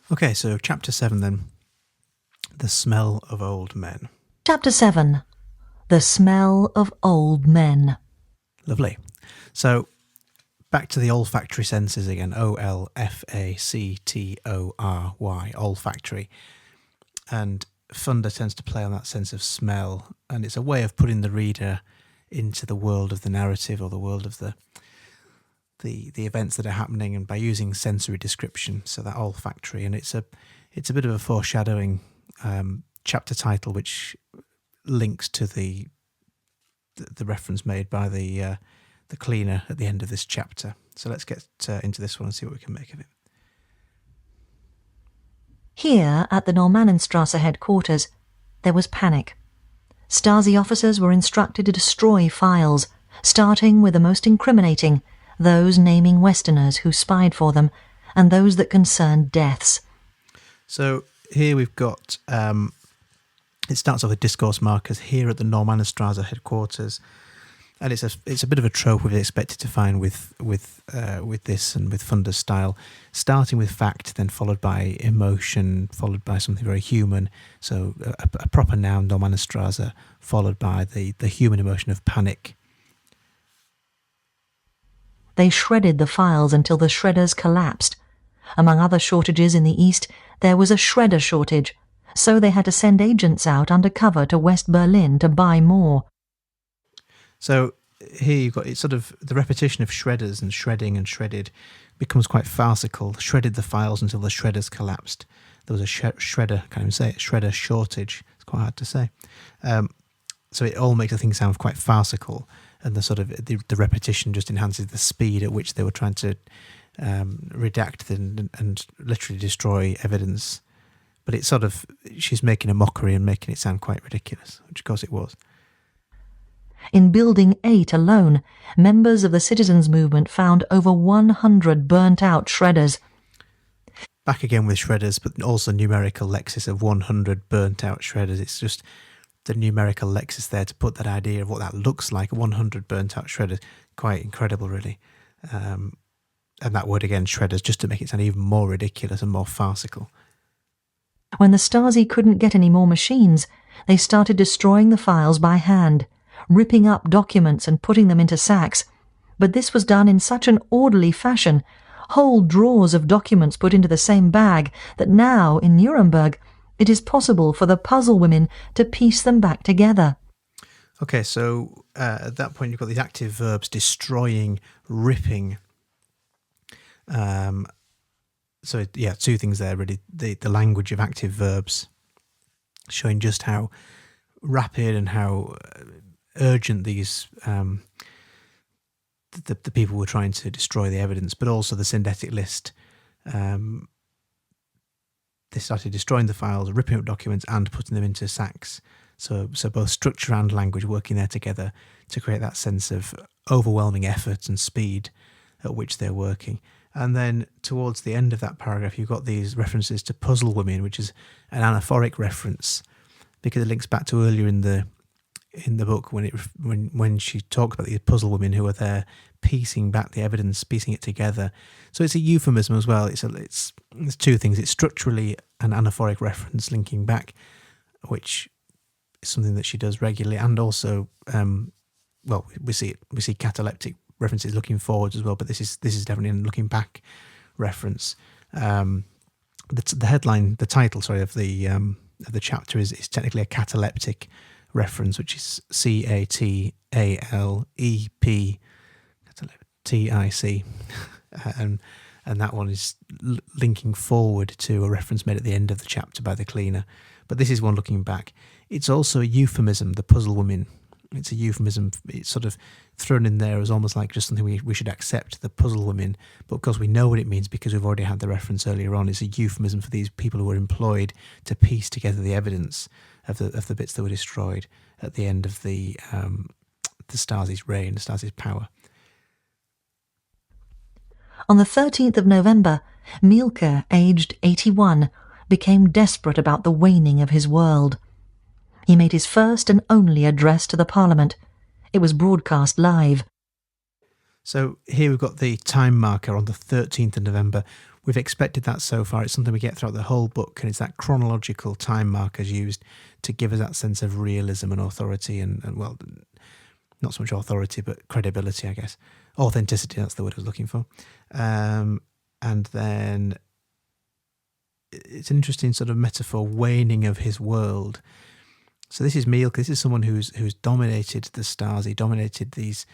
Okay, so Chapter 7 then. The Smell of Old Men. Chapter 7. The Smell of Old Men. Lovely. So, back to the olfactory senses again. O-L-F-A-C-T-O-R-Y, olfactory. And Funder tends to play on that sense of smell, and it's a way of putting the reader into the world of the narrative or the world of the events that are happening, and by using sensory description, so that olfactory. And it's a bit of a foreshadowing chapter title, which links to the reference made by the cleaner at the end of this chapter. So let's get into this one and see what we can make of it. Here, at the Normannenstrasse headquarters, there was panic. Stasi officers were instructed to destroy files, starting with the most incriminating, those naming Westerners who spied for them, and those that concerned deaths. So here we've got, it starts off with discourse markers here at the Normannenstrasse headquarters, and it's a bit of a trope we'd expected to find with this and with Funder's style, starting with fact, then followed by emotion, followed by something very human. So a proper noun, Normannenstrasse, followed by the human emotion of panic. They shredded the files until the shredders collapsed. Among other shortages in the East, there was a shredder shortage, so they had to send agents out undercover to West Berlin to buy more. So here you've got it's sort of the repetition of shredders and shredding and shredded becomes quite farcical. Shredded the files until the shredders collapsed. There was a shredder, can't even say it, shredder shortage. It's quite hard to say. So it all makes the thing sound quite farcical, and the sort of the repetition just enhances the speed at which they were trying to redact and literally destroy evidence. But it's sort of, she's making a mockery and making it sound quite ridiculous, which of course it was. In Building 8 alone, members of the citizens' movement found over 100 burnt-out shredders. Back again with shredders, but also numerical lexis of 100 burnt-out shredders. It's just the numerical lexis there to put that idea of what that looks like, 100 burnt-out shredders. Quite incredible, really. And that word again, shredders, just to make it sound even more ridiculous and more farcical. When the Stasi couldn't get any more machines, they started destroying the files by hand, ripping up documents and putting them into sacks. But this was done in such an orderly fashion, whole drawers of documents put into the same bag, that now, in Nuremberg, it is possible for the puzzle women to piece them back together. Okay, so at that point you've got these active verbs: destroying, ripping. So yeah, two things there really. The language of active verbs, showing just how rapid and how urgent these the people were trying to destroy the evidence, but also the syndetic list. They started destroying the files, ripping up documents, and putting them into sacks. So both structure and language working there together to create that sense of overwhelming effort and speed at which they're working. And then towards the end of that paragraph, you've got these references to puzzle women, which is an anaphoric reference because it links back to earlier in the book when she talks about these puzzle women who are there piecing back the evidence, piecing it together. So it's a euphemism as well. It's two things. It's structurally an anaphoric reference linking back, which is something that she does regularly, and also we see cataleptic references looking forwards as well, but this is definitely a looking back reference. The headline, the title, of the chapter is technically a cataleptic reference, which is CATALEP TIC, and that one is linking forward to a reference made at the end of the chapter by the cleaner. But this is one looking back. It's also a euphemism, the puzzle women. It's a euphemism. It's sort of thrown in there as almost like just something we should accept, the puzzle women. But of course we know what it means because we've already had the reference earlier on. It's a euphemism for these people who were employed to piece together the evidence of the bits that were destroyed at the end of the Stasi's reign, the Stasi's power. On the 13th of November, Mielke, aged 81, became desperate about the waning of his world. He made his first and only address to the Parliament. It was broadcast live. So here we've got the time marker on the 13th of November, we've expected that so far. It's something we get throughout the whole book, and it's that chronological time markers used to give us that sense of realism and authority, and well, not so much authority, but credibility, I guess. Authenticity, that's the word I was looking for. And then it's an interesting sort of metaphor, waning of his world. So this is Mielke. This is someone who's dominated the Stasi, dominated these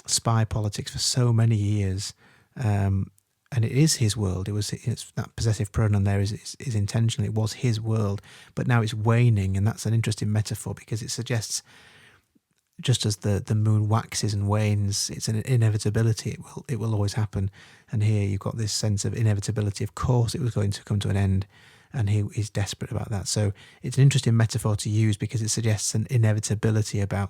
spy politics for so many years. And it is his world. It's that possessive pronoun there is intentional. It was his world, but now it's waning, and that's an interesting metaphor because it suggests, just as the moon waxes and wanes, it's an inevitability. It will always happen. And here you've got this sense of inevitability. Of course, it was going to come to an end, and he is desperate about that. So it's an interesting metaphor to use because it suggests an inevitability about.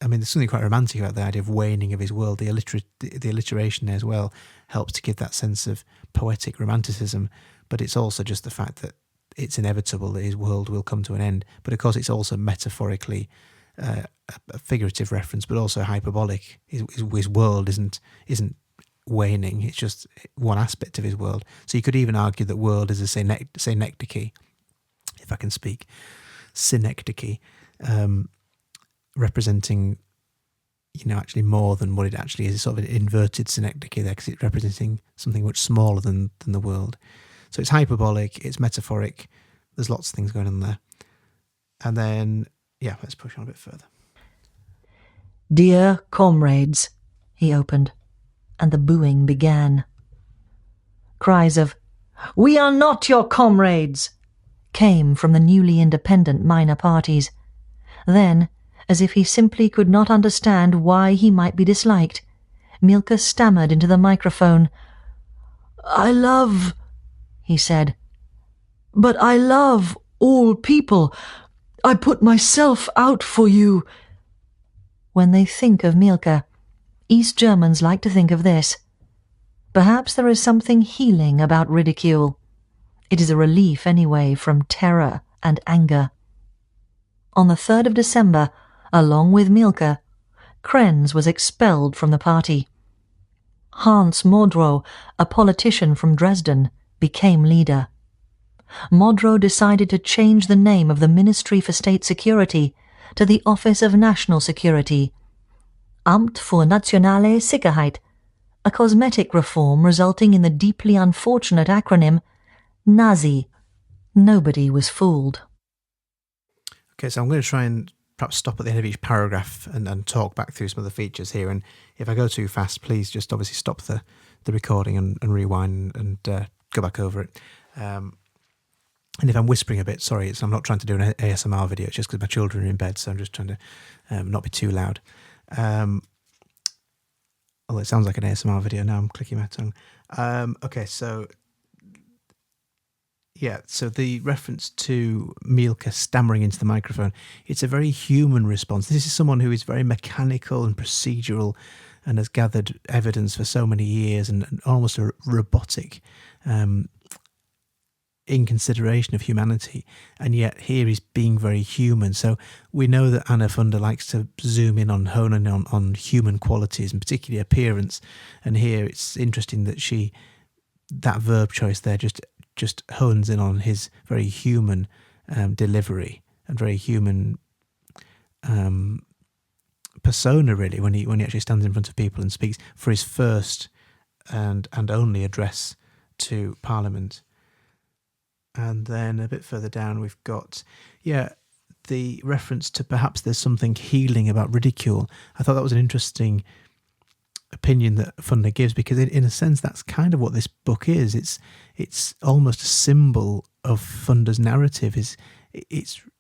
I mean, there's something quite romantic about the idea of waning of his world. The alliteration there as well helps to give that sense of poetic romanticism, but it's also just the fact that it's inevitable that his world will come to an end. But of course, it's also metaphorically a figurative reference, but also hyperbolic. His world isn't waning; it's just one aspect of his world. So you could even argue that world is a synecdoche, if I can speak, synecdoche. Representing, actually more than what it actually is. It's sort of an inverted synecdoche there because it's representing something much smaller than the world. So it's hyperbolic, it's metaphoric, there's lots of things going on there. And then, let's push on a bit further. "Dear comrades," he opened, and the booing began. Cries of, "We are not your comrades," came from the newly independent minor parties. Then, as if he simply could not understand why he might be disliked, Mielke stammered into the microphone. "I love," he said, "but I love all people. I put myself out for you." When they think of Mielke, East Germans like to think of this. Perhaps there is something healing about ridicule. It is a relief, anyway, from terror and anger. On the 3rd of December, along with Mielke, Krenz was expelled from the party. Hans Modrow, a politician from Dresden, became leader. Modrow decided to change the name of the Ministry for State Security to the Office of National Security, Amt für Nationale Sicherheit, a cosmetic reform resulting in the deeply unfortunate acronym Nazi. Nobody was fooled. Okay, so I'm going to try and perhaps stop at the end of each paragraph and talk back through some of the features here. And if I go too fast, please just obviously stop the recording and rewind and go back over it. And if I'm whispering a bit, sorry, I'm not trying to do an ASMR video. It's just because my children are in bed, so I'm just trying to not be too loud. Although it sounds like an ASMR video now, I'm clicking my tongue. Okay, so the reference to Mielke stammering into the microphone, it's a very human response. This is someone who is very mechanical and procedural and has gathered evidence for so many years and almost a robotic in consideration of humanity. And yet here he's being very human. So we know that Anna Funder likes to zoom in on honing on human qualities and particularly appearance. And here it's interesting that that verb choice there just hones in on his very human delivery and very human persona, really, when he actually stands in front of people and speaks for his first and only address to Parliament. And then a bit further down we've got the reference to perhaps there's something healing about ridicule. I thought that was an interesting opinion that Funder gives, because in a sense that's kind of what this book is. It's almost a symbol of Funder's narrative.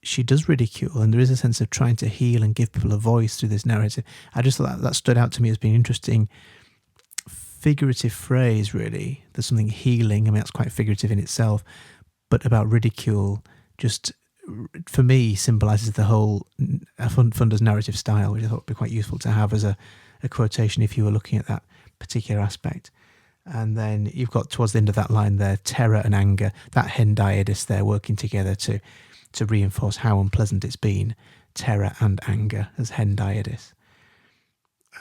She does ridicule, and there is a sense of trying to heal and give people a voice through this narrative. I just thought that stood out to me as being interesting figurative phrase, really. There's something healing. I mean, that's quite figurative in itself, but about ridicule, just for me, symbolises the whole Funder's narrative style, which I thought would be quite useful to have as a quotation if you were looking at that particular aspect. And then you've got towards the end of that line there, terror and anger, that hendiadys there working together to reinforce how unpleasant it's been. Terror and anger as hendiadys.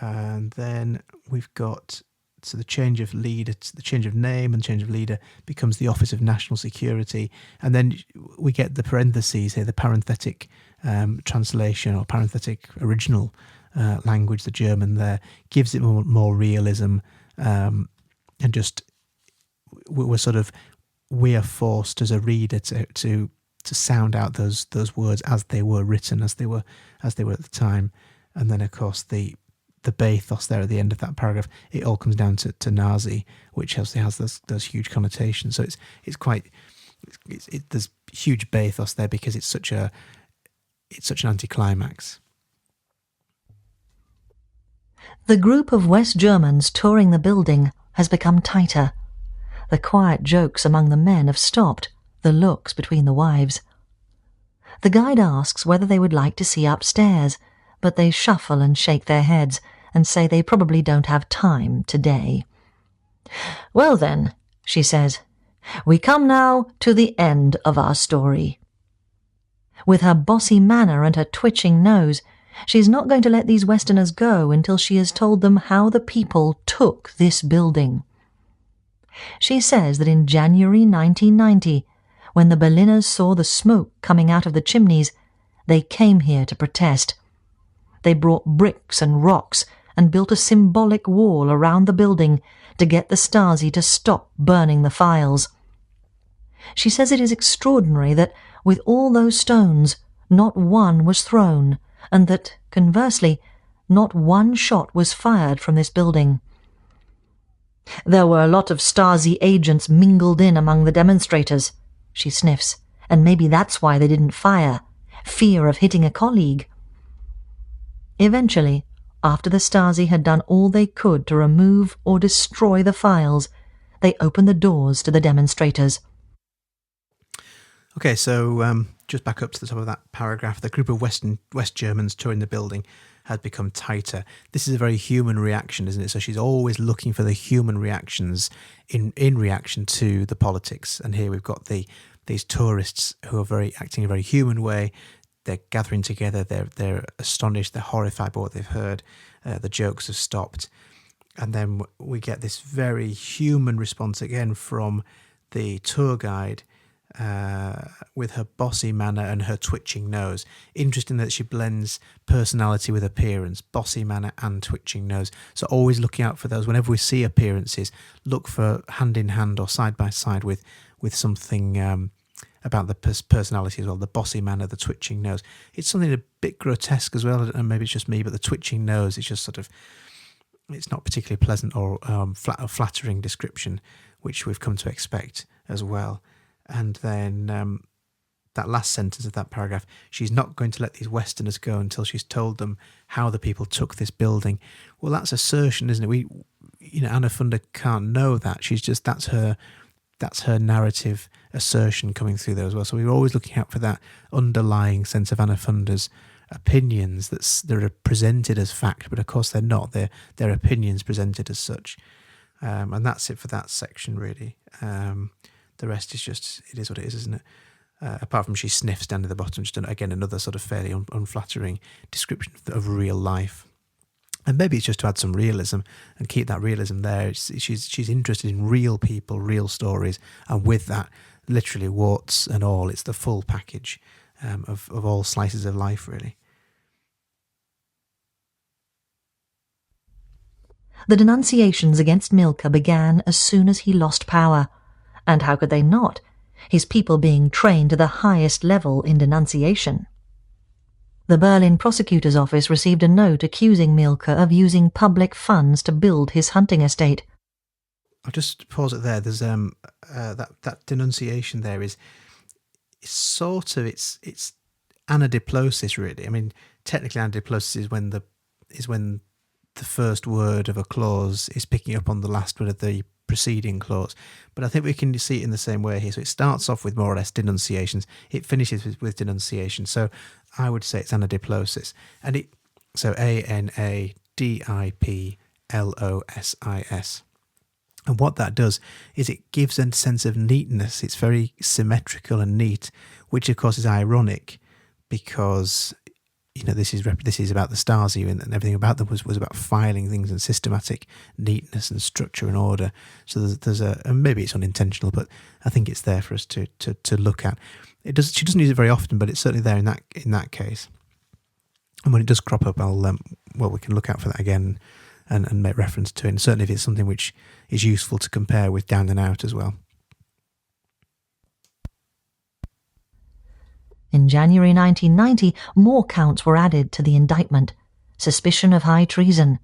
And then we've got so the change of leader, the change of name and change of leader becomes the Office of National Security. And then we get the parentheses here, the parenthetic translation or parenthetic original language, the German there, gives it more realism, and just we are forced as a reader to sound out those words as they were written, as they were at the time. And then of course the bathos there at the end of that paragraph, it all comes down to Nazi, which has those huge connotations. So there's huge bathos there because it's such an anticlimax. The group of West Germans touring the building has become tighter. The quiet jokes among the men have stopped, the looks between the wives. The guide asks whether they would like to see upstairs, but they shuffle and shake their heads and say they probably don't have time today. "Well then," she says, "we come now to the end of our story." With her bossy manner and her twitching nose, she's not going to let these Westerners go until she has told them how the people took this building. She says that in January 1990, when the Berliners saw the smoke coming out of the chimneys, they came here to protest. They brought bricks and rocks and built a symbolic wall around the building to get the Stasi to stop burning the files. She says it is extraordinary that, with all those stones, not one was thrown, and that, conversely, not one shot was fired from this building. "There were a lot of Stasi agents mingled in among the demonstrators," she sniffs, "and maybe that's why they didn't fire. Fear of hitting a colleague." Eventually, after the Stasi had done all they could to remove or destroy the files, they opened the doors to the demonstrators. Okay, so just back up to the top of that paragraph, the group of West Germans touring the building had become tighter. This is a very human reaction, isn't it? So she's always looking for the human reactions in reaction to the politics. And here we've got these tourists who are acting in a very human way. They're gathering together. They're astonished. They're horrified by what they've heard. The jokes have stopped, and then we get this very human response again from the tour guide, with her bossy manner and her twitching nose. Interesting that she blends personality with appearance, bossy manner and twitching nose. So always looking out for those. Whenever we see appearances, look for hand in hand or side by side with something about the personality as well. The bossy manner, the twitching nose. It's something a bit grotesque as well, and maybe it's just me, but the twitching nose is just it's not particularly pleasant or flattering description, which we've come to expect as well. And then that last sentence of that paragraph, she's not going to let these Westerners go until she's told them how the people took this building. Well, that's assertion, isn't it? Anna Funder can't know that. That's her narrative assertion coming through there as well. So we were always looking out for that underlying sense of Anna Funder's opinions that are presented as fact, but of course they're not. They're opinions presented as such. And that's it for that section, really. The rest is just, it is what it is, isn't it? Apart from she sniffs down to the bottom, just again another sort of fairly unflattering description of real life. And maybe it's just to add some realism and keep that realism there. She's interested in real people, real stories, and with that, literally warts and all, it's the full package of all slices of life, really. The denunciations against Milke began as soon as he lost power. And how could they not? His people being trained to the highest level in denunciation. The Berlin prosecutor's office received a note accusing Milke of using public funds to build his hunting estate. I'll just pause it there. There's that denunciation there is sort of it's anadiplosis, really. I mean, technically anadiplosis is when the first word of a clause is picking up on the last word of the preceding clause, but I think we can see it in the same way here. So it starts off with more or less denunciations, it finishes with denunciation. So I would say it's anadiplosis, and so ANADIPLOSIS. And what that does is it gives a sense of neatness. It's very symmetrical and neat, which of course is ironic because this is about the Stasi, and everything about them was about filing things and systematic neatness and structure and order. So there's and maybe it's unintentional, but I think it's there for us to look at. She doesn't use it very often, but it's certainly there in that case. And when it does crop up, we can look out for that again and make reference to it. And certainly if it's something which is useful to compare with Down and Out as well. In January 1990, more counts were added to the indictment: suspicion of high treason,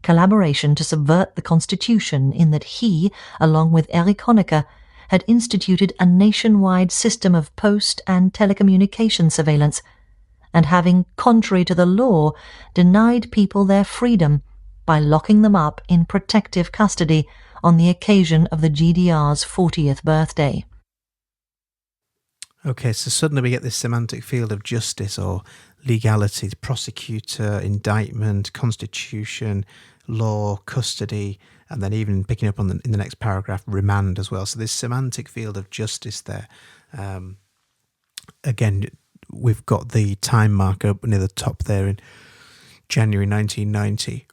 collaboration to subvert the constitution in that he, along with Erich Honecker, had instituted a nationwide system of post and telecommunication surveillance, and having, contrary to the law, denied people their freedom by locking them up in protective custody on the occasion of the GDR's 40th birthday. Okay, so suddenly we get this semantic field of justice or legality: prosecutor, indictment, constitution, law, custody, and then even picking up on in the next paragraph, remand as well. So this semantic field of justice there. Again, we've got the time marker up near the top there in January 1990.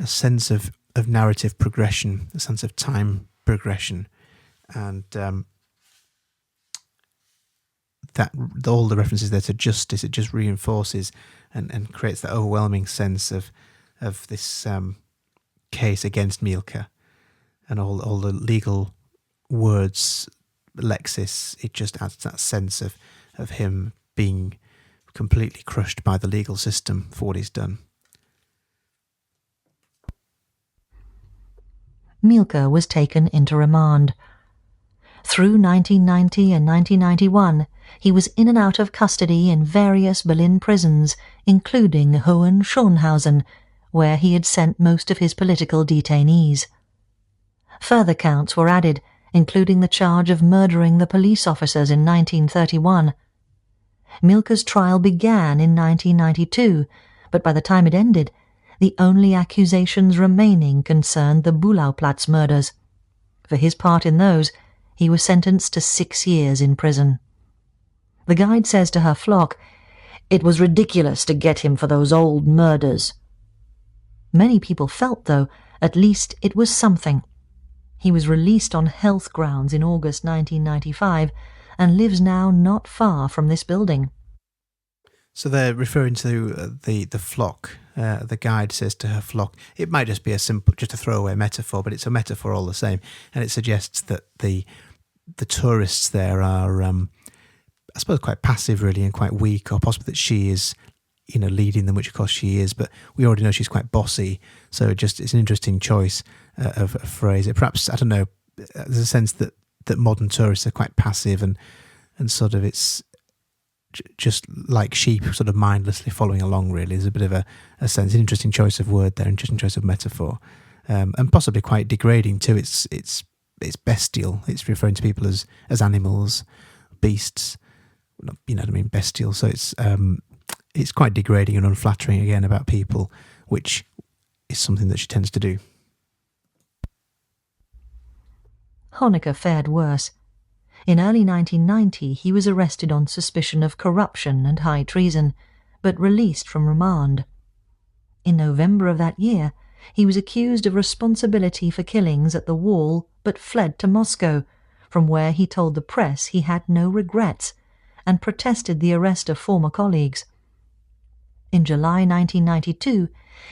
A sense of narrative progression, a sense of time progression, and that all the references there to justice, it just reinforces and creates that overwhelming sense of this case against Mielke, and all the legal words, lexis. It just adds that sense of him being completely crushed by the legal system for what he's done. Mielke was taken into remand. Through 1990 and 1991, he was in and out of custody in various Berlin prisons, including Hohenschönhausen, where he had sent most of his political detainees. Further counts were added, including the charge of murdering the police officers in 1931. Mielke's trial began in 1992, but by the time it ended, the only accusations remaining concerned the Bulauplatz murders. For his part in those, he was sentenced to 6 years in prison. The guide says to her flock, "It was ridiculous to get him for those old murders." Many people felt, though, at least it was something. He was released on health grounds in August 1995 and lives now not far from this building. So they're referring to the flock. The guide says to her flock. It might just be just a throwaway metaphor, but it's a metaphor all the same. And it suggests that the tourists there are, I suppose, quite passive really, and quite weak, or possibly that she is, leading them, which of course she is. But we already know she's quite bossy. So it's an interesting choice of a phrase. Perhaps, I don't know, there's a sense that modern tourists are quite passive and sort of it's just like sheep sort of mindlessly following along, really. There's a bit of a sense, an interesting choice of word there, interesting choice of metaphor, and possibly quite degrading too. It's bestial. It's referring to people as animals, beasts, you know what I mean, bestial. So it's quite degrading and unflattering again about people, which is something that she tends to do. Honecker fared worse. In early 1990, he was arrested on suspicion of corruption and high treason, but released from remand. In November of that year, he was accused of responsibility for killings at the Wall, but fled to Moscow, from where he told the press he had no regrets, and protested the arrest of former colleagues. In July 1992,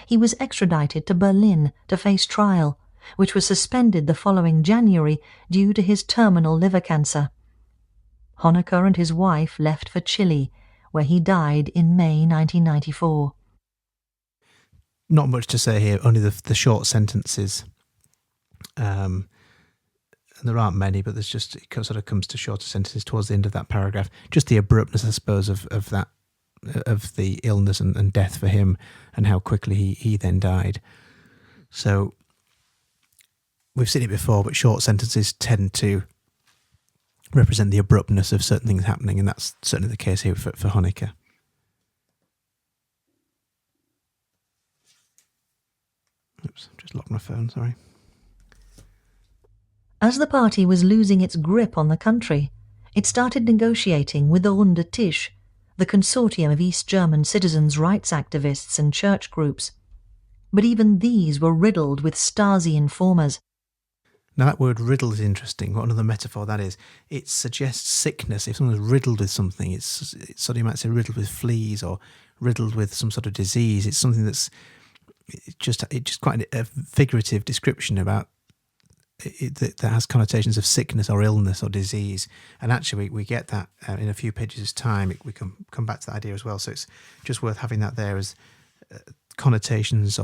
he was extradited to Berlin to face trial, which was suspended the following January due to his terminal liver cancer. Honecker and his wife left for Chile, where he died in May 1994. Not much to say here, only the short sentences. And there aren't many, but it sort of comes to shorter sentences towards the end of that paragraph. Just the abruptness, I suppose, of the illness and death for him, and how quickly he then died. So we've seen it before, but short sentences tend to represent the abruptness of certain things happening, and that's certainly the case here for Honecker. Oops, just locked my phone, sorry. As the party was losing its grip on the country, it started negotiating with the Runde Tisch, the consortium of East German citizens' rights activists and church groups. But even these were riddled with Stasi informers. Now that word riddle is interesting. What another metaphor that is. It suggests sickness. If someone's riddled with something, it's sort of, you might say riddled with fleas or riddled with some sort of disease. It's something that's just quite a figurative description about it, that has connotations of sickness or illness or disease. And actually we get that in a few pages' time. We can come back to that idea as well. So it's just worth having that there as connotations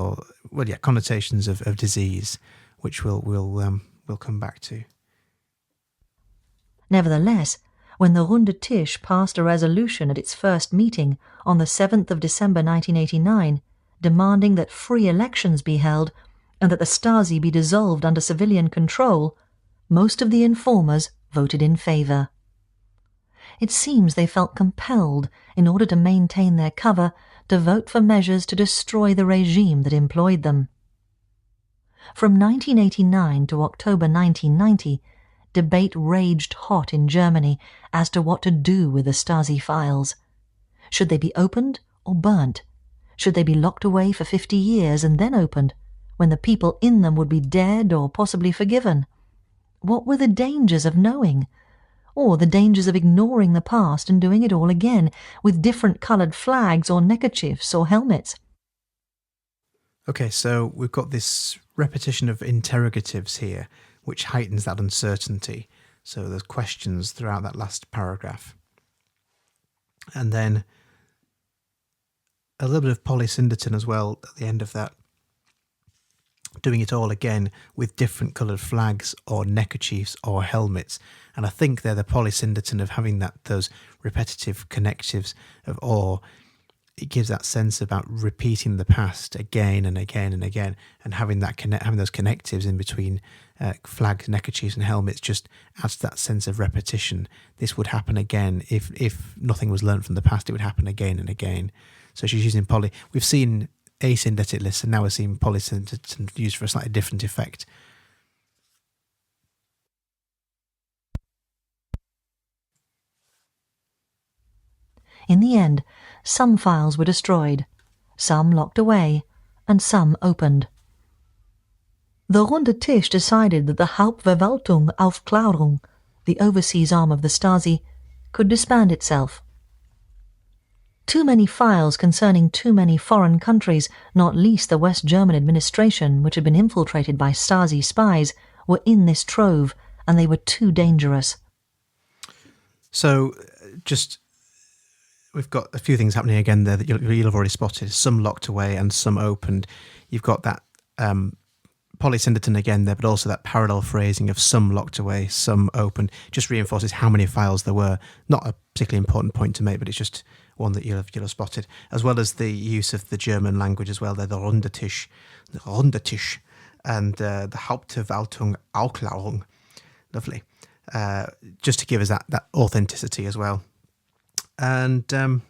connotations of disease, which we'll come back to. Nevertheless, when the Runde Tisch passed a resolution at its first meeting on the 7th of December 1989, demanding that free elections be held and that the Stasi be dissolved under civilian control, most of the informers voted in favour. It seems they felt compelled, in order to maintain their cover, to vote for measures to destroy the regime that employed them. From 1989 to October 1990, debate raged hot in Germany as to what to do with the Stasi files. Should they be opened or burnt? Should they be locked away for 50 years and then opened, when the people in them would be dead or possibly forgiven? What were the dangers of knowing? Or the dangers of ignoring the past and doing it all again, with different coloured flags or neckerchiefs or helmets? Okay, so we've got this repetition of interrogatives here, which heightens that uncertainty. So there's questions throughout that last paragraph. And then a little bit of polysyndeton as well at the end of that, doing it all again with different coloured flags or neckerchiefs or helmets. And I think they're the polysyndeton of having those repetitive connectives of awe. It gives that sense about repeating the past again and again and again, and having those connectives in between flags, neckerchiefs and helmets just adds that sense of repetition. This would happen again. If nothing was learnt from the past, it would happen again and again. So she's using We've seen asyndetic lists, and now we're seeing polysyndeton used for a slightly different effect. In the end, some files were destroyed, some locked away, and some opened. The Runde Tisch decided that the Hauptverwaltung Aufklärung, the overseas arm of the Stasi, could disband itself. Too many files concerning too many foreign countries, not least the West German administration, which had been infiltrated by Stasi spies, were in this trove, and they were too dangerous. So, we've got a few things happening again there that you'll have already spotted. Some locked away and some opened. You've got that polysyndeton again there, but also that parallel phrasing of some locked away, some opened. Just reinforces how many files there were. Not a particularly important point to make, but it's just one that you'll have spotted. As well as the use of the German language as well there, the Runde Tisch, and the Hauptverwaltung Aufklärung. Lovely. Just to give us that authenticity as well. And then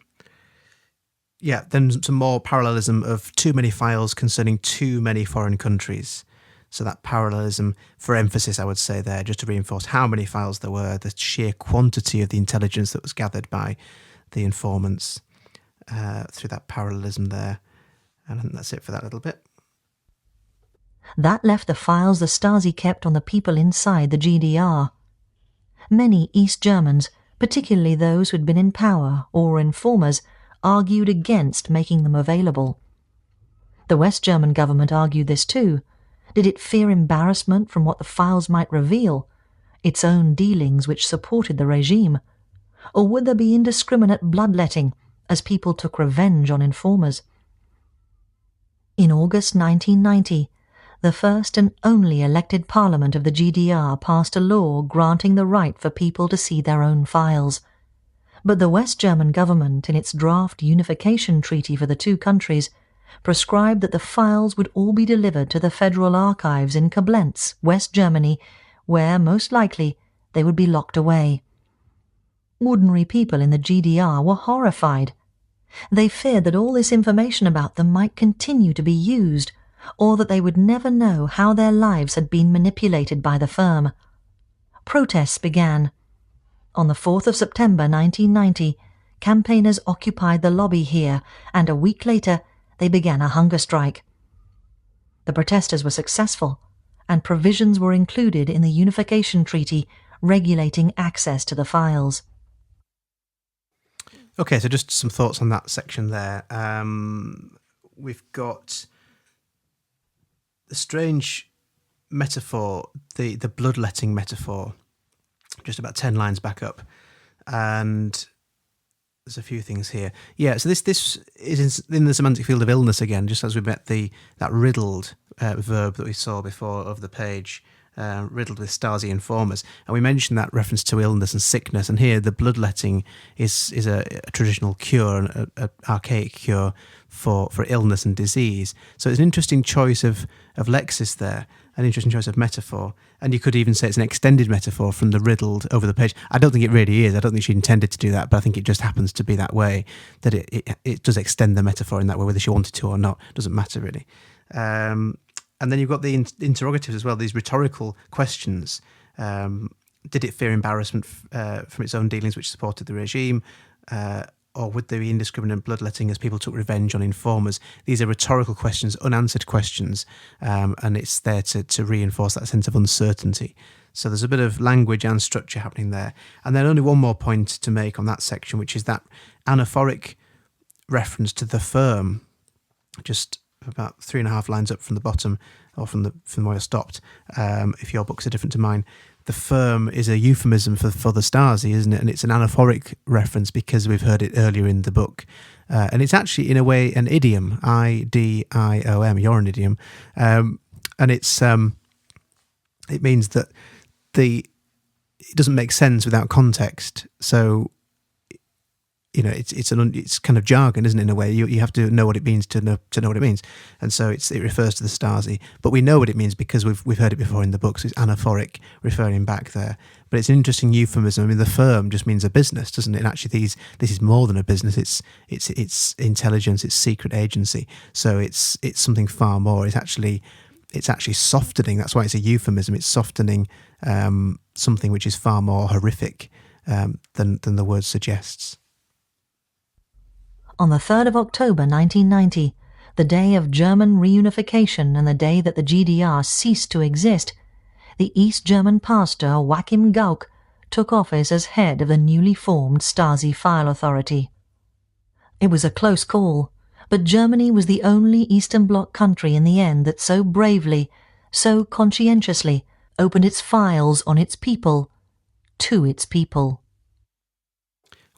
some more parallelism of too many files concerning too many foreign countries. So that parallelism for emphasis, I would say there, just to reinforce how many files there were, the sheer quantity of the intelligence that was gathered by the informants through that parallelism there. And I think that's it for that little bit. That left the files the Stasi kept on the people inside the GDR. Many East Germans, particularly those who had been in power or were informers, argued against making them available. The West German government argued this too. Did it fear embarrassment from what the files might reveal, its own dealings which supported the regime? Or would there be indiscriminate bloodletting as people took revenge on informers? In August 1990, the first and only elected parliament of the GDR passed a law granting the right for people to see their own files. But the West German government, in its draft unification treaty for the two countries, prescribed that the files would all be delivered to the Federal Archives in Koblenz, West Germany, where, most likely, they would be locked away. Ordinary people in the GDR were horrified. They feared that all this information about them might continue to be used, or that they would never know how their lives had been manipulated by the firm. Protests began. On the 4th of September 1990, campaigners occupied the lobby here, and a week later they began a hunger strike. The protesters were successful, and provisions were included in the Unification Treaty regulating access to the files. Okay, so just some thoughts on that section there. We've got the strange metaphor, the bloodletting metaphor, just about 10 lines back up. And there's a few things here. Yeah, so this is in the semantic field of illness again, just as we met that riddled verb that we saw before of the page, riddled with Stasi informers. And we mentioned that reference to illness and sickness. And here the bloodletting is a traditional cure, an archaic cure for illness and disease. So it's an interesting choice of lexis there, an interesting choice of metaphor. And you could even say it's an extended metaphor from the riddled over the page. I don't think it really is. I don't think she intended to do that, but I think it just happens to be that way, that it does extend the metaphor in that way, whether she wanted to or not. Doesn't matter really. And then you've got the interrogatives as well, these rhetorical questions. Did it fear embarrassment from its own dealings which supported the regime? Or would there be indiscriminate bloodletting as people took revenge on informers? These are rhetorical questions, unanswered questions, and it's there to reinforce that sense of uncertainty. So there's a bit of language and structure happening there. And then only one more point to make on that section, which is that anaphoric reference to the firm, just about 3.5 lines up from the bottom, or from where I stopped, if your books are different to mine. The firm is a euphemism for the Stasi, isn't it? And it's an anaphoric reference because we've heard it earlier in the book. And it's actually, in a way, an idiom, idiom. You're an idiom. And it means that it doesn't make sense without context. So, you know, it's kind of jargon, isn't it? In a way, you have to know what it means to know what it means, and so it refers to the Stasi. But we know what it means because we've heard it before in the books. So it's anaphoric, referring back there. But it's an interesting euphemism. I mean, the firm just means a business, doesn't it? And actually, this is more than a business. It's intelligence. It's secret agency. So it's something far more. It's actually softening. That's why it's a euphemism. It's softening something which is far more horrific than the word suggests. On the 3rd of October 1990, the day of German reunification and the day that the GDR ceased to exist, the East German pastor Joachim Gauck took office as head of the newly formed Stasi File Authority. It was a close call, but Germany was the only Eastern Bloc country in the end that so bravely, so conscientiously opened its files on its people, to its people.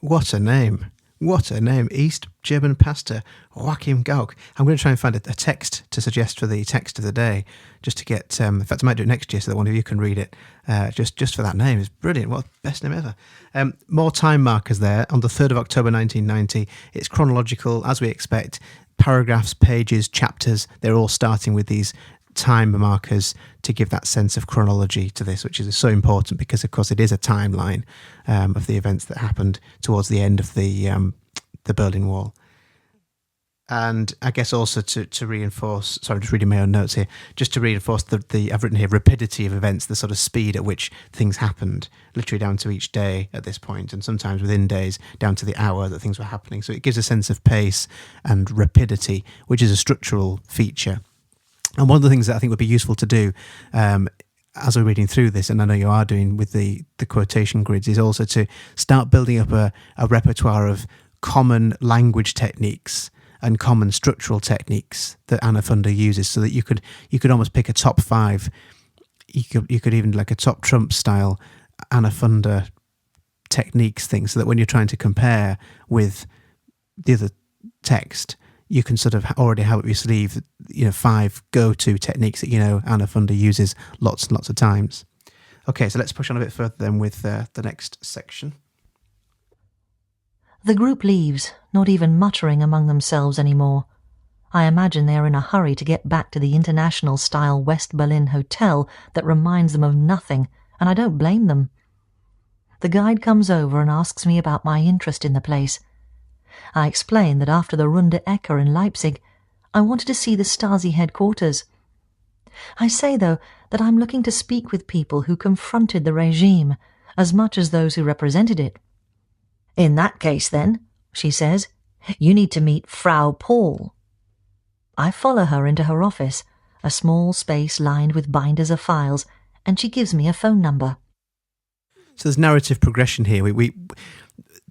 What a name! What a name. East German pastor Joachim Gauck. I'm going to try and find a text to suggest for the text of the day, just to get, in fact I might do it next year so that one of you can read it, just for that name. It's brilliant. What best name ever. More time markers there. On the 3rd of October 1990, it's chronological as we expect. Paragraphs, pages, chapters, they're all starting with these time markers to give that sense of chronology to this, which is so important because, of course, it is a timeline of the events that happened towards the end of the Berlin Wall. And I guess also to reinforce, sorry, I'm just reading my own notes here, just to reinforce the I've written here, rapidity of events, the sort of speed at which things happened, literally down to each day at this point, and sometimes within days, down to the hour that things were happening. So it gives a sense of pace and rapidity, which is a structural feature. And one of the things that I think would be useful to do as we're reading through this, and I know you are doing with the quotation grids, is also to start building up a repertoire of common language techniques and common structural techniques that Anna Funder uses, so that you could almost pick a top 5. You could even like a top Trump style Anna Funder techniques thing, so that when you're trying to compare with the other text, you can sort of already have up your sleeve, 5 go-to techniques that Anna Funder uses lots and lots of times. Okay, so let's push on a bit further then with the next section. The group leaves, not even muttering among themselves anymore. I imagine they are in a hurry to get back to the international-style West Berlin hotel that reminds them of nothing, and I don't blame them. The guide comes over and asks me about my interest in the place. I explain that after the Runde Ecke in Leipzig, I wanted to see the Stasi headquarters. I say, though, that I'm looking to speak with people who confronted the regime, as much as those who represented it. In that case, then, she says. You need to meet Frau Paul. I follow her into her office, a small space lined with binders of files, and she gives me a phone number. So there's narrative progression here.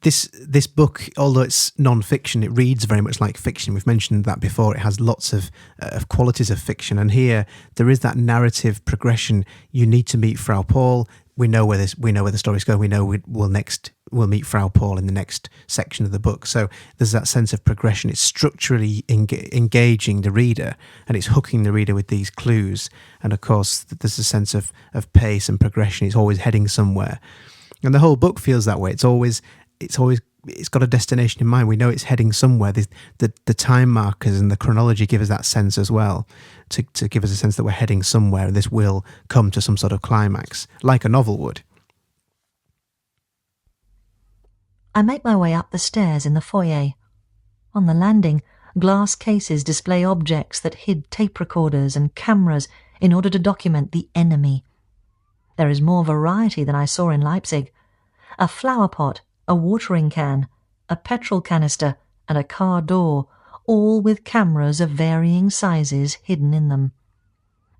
This book, although it's non-fiction, it reads very much like fiction. We've mentioned that before. It has lots of qualities of fiction, and here there is that narrative progression. You need to meet Frau Paul. We know where the story's going. We know we'll meet Frau Paul in the next section of the book. So there's that sense of progression. It's structurally engaging the reader, and it's hooking the reader with these clues. And of course, there's a sense of pace and progression. It's always heading somewhere, and the whole book feels that way. It's got a destination in mind. We know it's heading somewhere. The time markers and the chronology give us that sense as well, to give us a sense that we're heading somewhere, and this will come to some sort of climax, like a novel would. I make my way up the stairs in the foyer. On the landing, glass cases display objects that hid tape recorders and cameras in order to document the enemy. There is more variety than I saw in Leipzig. A flower pot, a watering can, a petrol canister, and a car door, all with cameras of varying sizes hidden in them.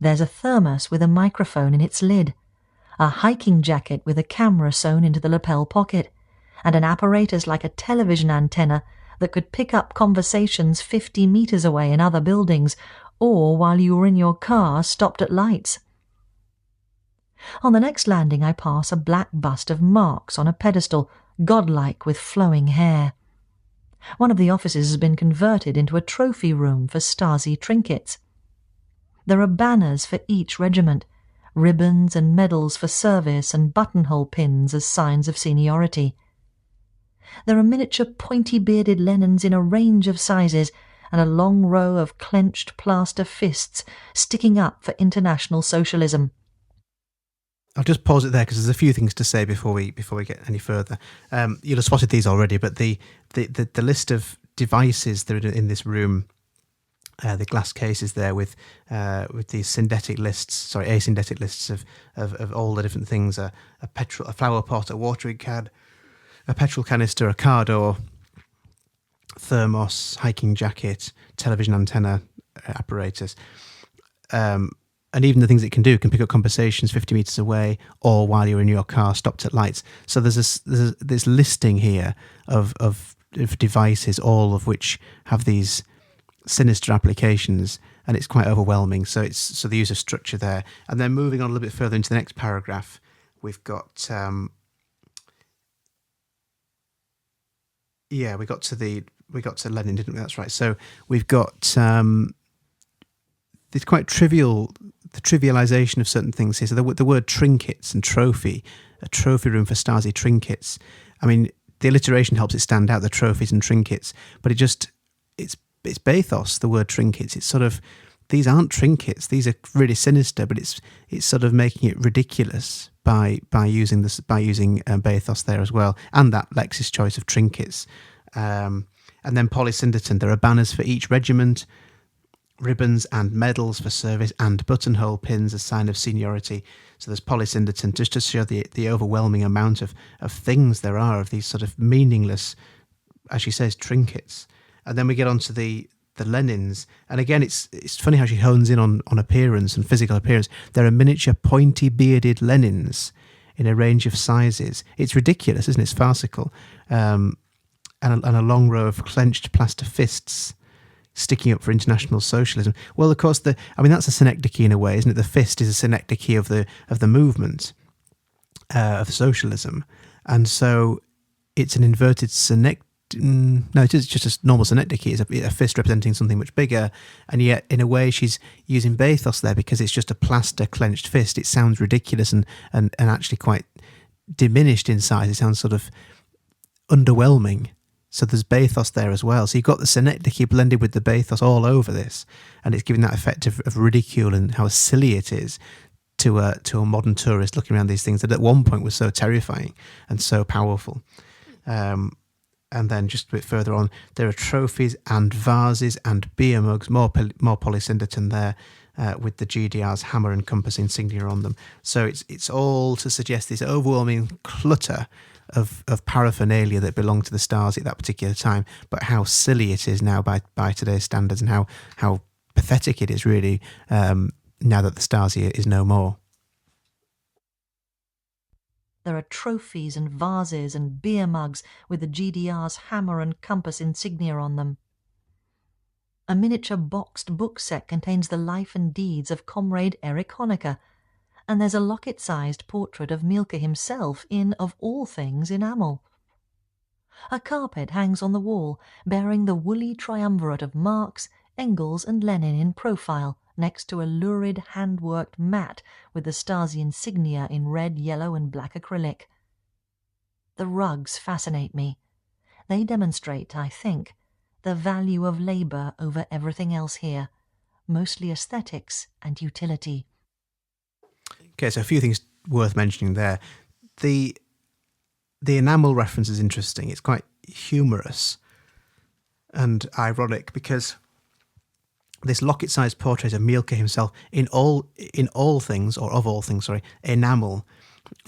There's a thermos with a microphone in its lid, a hiking jacket with a camera sewn into the lapel pocket, and an apparatus like a television antenna that could pick up conversations 50 meters away in other buildings, or while you were in your car stopped at lights. On the next landing I pass a black bust of Marx on a pedestal, godlike with flowing hair. One of the offices has been converted into a trophy room for Stasi trinkets. There are banners for each regiment, ribbons and medals for service, and buttonhole pins as signs of seniority. There are miniature pointy-bearded Lenins in a range of sizes, and a long row of clenched plaster fists sticking up for International Socialism. I'll just pause it there because there's a few things to say before we get any further. You'll have spotted these already, but the list of devices that are in this room, the glass cases there with these asyndetic lists of all the different things: a flower pot, a watering can, a petrol canister, a car door, thermos, hiking jacket, television antenna apparatus. And even the things it can do, it can pick up conversations 50 metres away, or while you're in your car stopped at lights. So there's this listing here of devices, all of which have these sinister applications, and it's quite overwhelming. So the use of structure there. And then moving on a little bit further into the next paragraph, we've got we got to Lenin, didn't we? That's right. So we've got it's quite trivial, the trivialization of certain things here. So the word trinkets and trophy, a trophy room for Stasi trinkets. I mean, the alliteration helps it stand out, the trophies and trinkets, but it's bathos, the word trinkets. It's sort of, these aren't trinkets, these are really sinister, but it's sort of making it ridiculous by using bathos there as well, and that Lex's choice of trinkets. And then polysyndeton, there are banners for each regiment, ribbons and medals for service, and buttonhole pins as sign of seniority. So there's polysyndeton, just to show the overwhelming amount of things there are, of these sort of meaningless, as she says, trinkets. And then we get on to the Lenins, and again it's funny how she hones in on appearance and physical appearance. There are miniature pointy bearded Lenins in a range of sizes. It's ridiculous, isn't it? It's farcical. And a long row of clenched plaster fists sticking up for International Socialism. Well, of course, that's a synecdoche in a way, isn't it? The fist is a synecdoche of the movement of socialism, and so it's an inverted synecdoche. No, it is just a normal synecdoche. It's a fist representing something much bigger, and yet in a way she's using bathos there because it's just a plaster clenched fist. It sounds ridiculous and actually quite diminished in size. It sounds sort of underwhelming. So there's bathos there as well. So you've got the synecdoche blended with the bathos all over this, and it's giving that effect of ridicule and how silly it is to a modern tourist looking around these things that at one point was so terrifying and so powerful. And then just a bit further on, there are trophies and vases and beer mugs, more polysyndeton there, with the GDR's hammer and compass insignia on them. So it's all to suggest this overwhelming clutter of paraphernalia that belonged to the Stasi at that particular time, but how silly it is now by today's standards, and how pathetic it is really now that the Stasi is no more. There are trophies and vases and beer mugs with the GDR's hammer and compass insignia on them. A miniature boxed book set contains the life and deeds of Comrade Erich Honecker, and there's a locket-sized portrait of Mielke himself in, of all things, enamel. A carpet hangs on the wall, bearing the woolly triumvirate of Marx, Engels and Lenin in profile, next to a lurid hand-worked mat with the Stasi insignia in red, yellow and black acrylic. The rugs fascinate me. They demonstrate, I think, the value of labour over everything else here, mostly aesthetics and utility. Okay, so a few things worth mentioning there. The enamel reference is interesting. It's quite humorous and ironic because this locket-sized portrait of Mielke himself in all things, or of all things, enamel.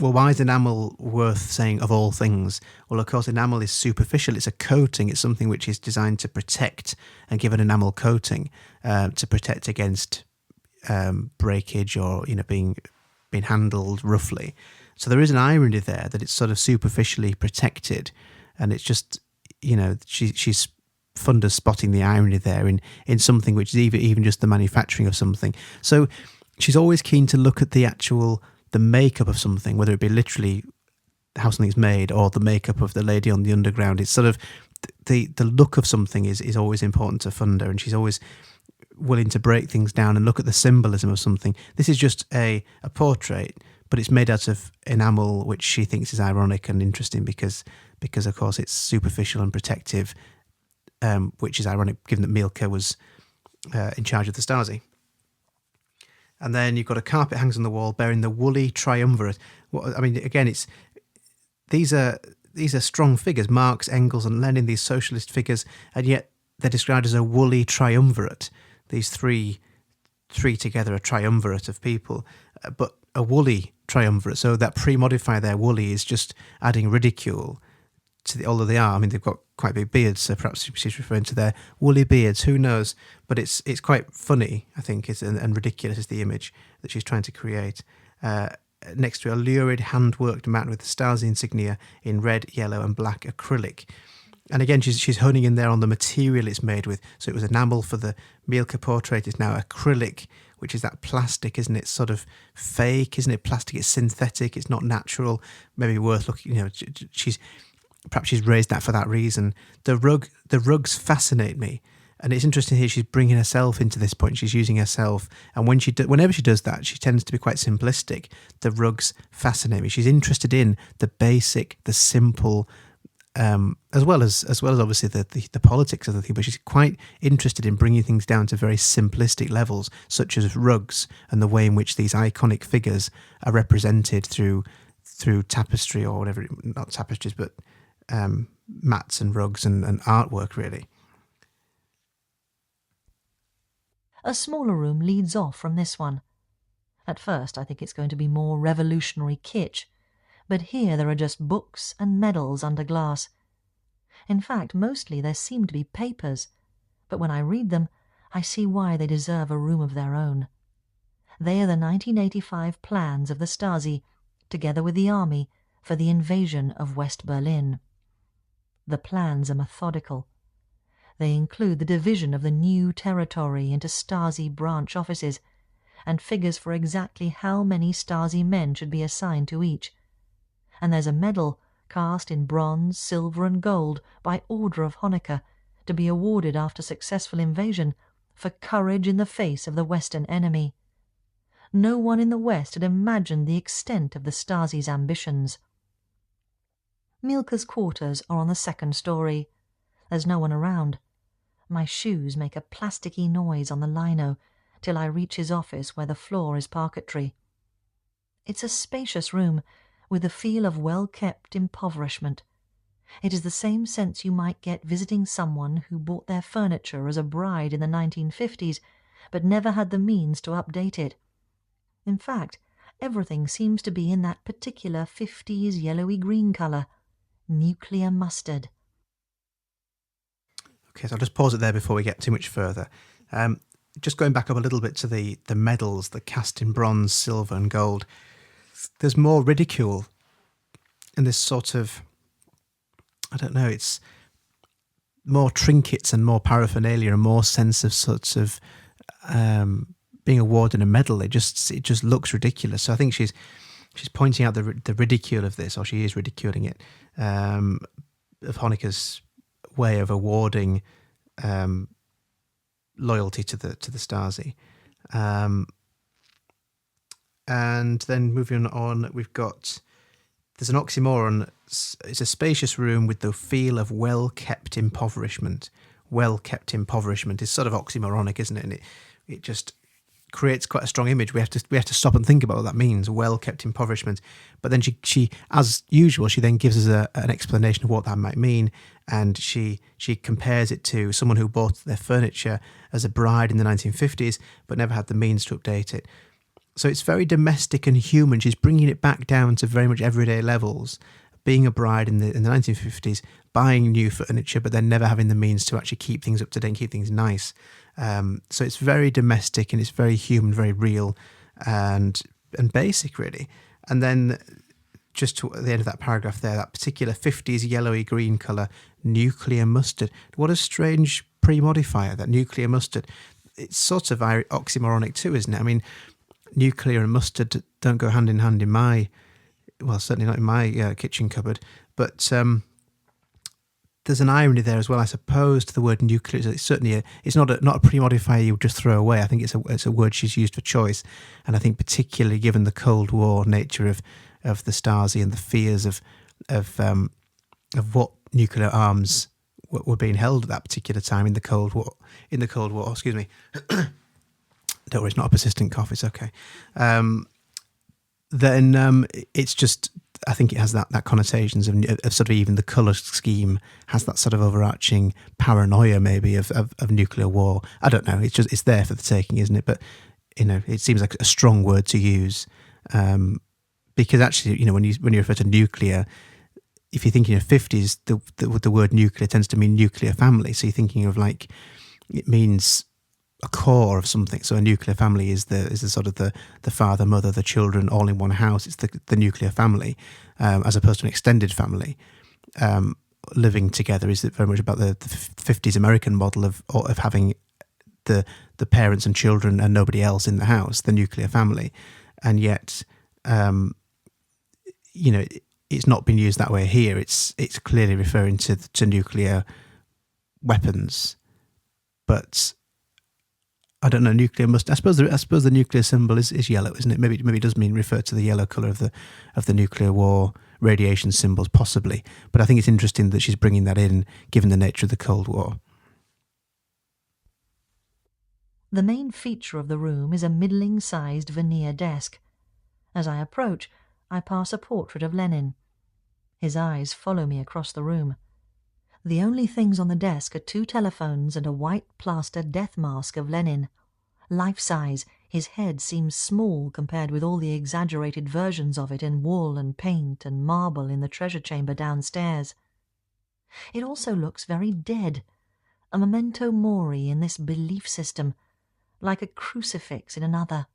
Well, why is enamel worth saying of all things? Well, of course, enamel is superficial. It's a coating. It's something which is designed to protect and give an enamel coating to protect against breakage or being handled roughly. So there is an irony there that it's sort of superficially protected, and it's just she's Funda's spotting the irony there in something which is even just the manufacturing of something. So she's always keen to look at the makeup of something, whether it be literally how something's made or the makeup of the lady on the underground. It's sort of the look of something is always important to Funda, and she's always willing to break things down and look at the symbolism of something. This is just a portrait, but it's made out of enamel, which she thinks is ironic and interesting because of course it's superficial and protective, which is ironic given that Mielke was in charge of the Stasi. And then you've got a carpet hangs on the wall bearing the woolly triumvirate. Well, I mean, again, these are strong figures, Marx, Engels and Lenin, these socialist figures, and yet they're described as a woolly triumvirate. These three together, a triumvirate of people, but a woolly triumvirate. So that pre-modifier there, woolly, is just adding ridicule to although they are. I mean, they've got quite big beards, so perhaps she's referring to their woolly beards. Who knows? But it's quite funny, I think, and ridiculous is the image that she's trying to create. Next to a lurid hand-worked mat with the Stasi insignia in red, yellow and black acrylic. And again, she's honing in there on the material it's made with. So it was enamel for the Mielke portrait. It's now acrylic, which is that plastic, isn't it? Sort of fake, isn't it? Plastic, it's synthetic, it's not natural. Maybe worth looking, perhaps she's raised that for that reason. The rugs fascinate me. And it's interesting here, she's bringing herself into this point. She's using herself. And whenever she does that, she tends to be quite simplistic. The rugs fascinate me. She's interested in the basic, the simple, as well as obviously the politics of the thing, but she's quite interested in bringing things down to very simplistic levels, such as rugs and the way in which these iconic figures are represented through tapestry or whatever, not tapestries, but mats and rugs and artwork, really. A smaller room leads off from this one. At first I think it's going to be more revolutionary kitsch, but here there are just books and medals under glass. In fact, mostly there seem to be papers, but when I read them, I see why they deserve a room of their own. They are the 1985 plans of the Stasi, together with the army, for the invasion of West Berlin. The plans are methodical. They include the division of the new territory into Stasi branch offices, and figures for exactly how many Stasi men should be assigned to each. And there's a medal cast in bronze, silver and gold by order of Honecker, to be awarded after successful invasion for courage in the face of the Western enemy. No one in the West had imagined the extent of the Stasi's ambitions. Mielke's quarters are on the second story. There's no one around. My shoes make a plasticky noise on the lino till I reach his office where the floor is parquetry. It's a spacious room, with the feel of well-kept impoverishment. It is the same sense you might get visiting someone who bought their furniture as a bride in the 1950s, but never had the means to update it. In fact, everything seems to be in that particular 50s yellowy-green colour, nuclear mustard. Okay, so I'll just pause it there before we get too much further. Just going back up a little bit to the medals, the cast in bronze, silver and gold. There's more ridicule and this sort of, I don't know, it's more trinkets and more paraphernalia and more sense of sorts of being awarded a medal. It just looks ridiculous. So I think she's pointing out the ridicule of this, or she is ridiculing it, of Honecker's way of awarding loyalty to the Stasi. And then moving on, there's an oxymoron. It's a spacious room with the feel of well-kept impoverishment. Well-kept impoverishment is sort of oxymoronic, isn't it? And it just creates quite a strong image. We have to stop and think about what that means. Well-kept impoverishment. But then she, as usual, she then gives us an explanation of what that might mean, and she compares it to someone who bought their furniture as a bride in the 1950s, but never had the means to update it. So it's very domestic and human. She's bringing it back down to very much everyday levels. Being a bride in the 1950s, buying new furniture, but then never having the means to actually keep things up to date and keep things nice. So it's very domestic and it's very human, very real and basic, really. And then just to the end of that paragraph there, that particular 50s yellowy green colour, nuclear mustard. What a strange pre-modifier, that nuclear mustard. It's sort of oxymoronic too, isn't it? I mean, nuclear and mustard don't go hand in hand in certainly not in my kitchen cupboard, but there's an irony there as well, I suppose, to the word nuclear. It's certainly it's not a pre-modifier you would just throw away. I think it's a word she's used for choice, and I think particularly given the Cold War nature of the Stasi and the fears of what nuclear arms were being held at that particular time in the Cold War. Excuse me. Don't worry, it's not a persistent cough. It's okay. Then it's just, I think it has that connotations of sort of even the colour scheme has that sort of overarching paranoia maybe of nuclear war. I don't know. It's there for the taking, isn't it? But it seems like a strong word to use because actually, when you refer to nuclear, if you're thinking of 50s, the word nuclear tends to mean nuclear family. So you're thinking of it means a core of something. So a nuclear family is the sort of the father, mother, the children all in one house. It's the nuclear family, as opposed to an extended family. Living together is very much about the 50s American model of having the parents and children and nobody else in the house, the nuclear family. And yet, it's not been used that way here. It's clearly referring to nuclear weapons, but I don't know. Nuclear must. I suppose the nuclear symbol is yellow, isn't it? Maybe it does mean refer to the yellow colour of the nuclear war radiation symbols, possibly. But I think it's interesting that she's bringing that in, given the nature of the Cold War. The main feature of the room is a middling-sized veneer desk. As I approach, I pass a portrait of Lenin. His eyes follow me across the room. The only things on the desk are 2 telephones and a white plaster death mask of Lenin. Life-size, his head seems small compared with all the exaggerated versions of it in wool and paint and marble in the treasure chamber downstairs. It also looks very dead, a memento mori in this belief system, like a crucifix in another.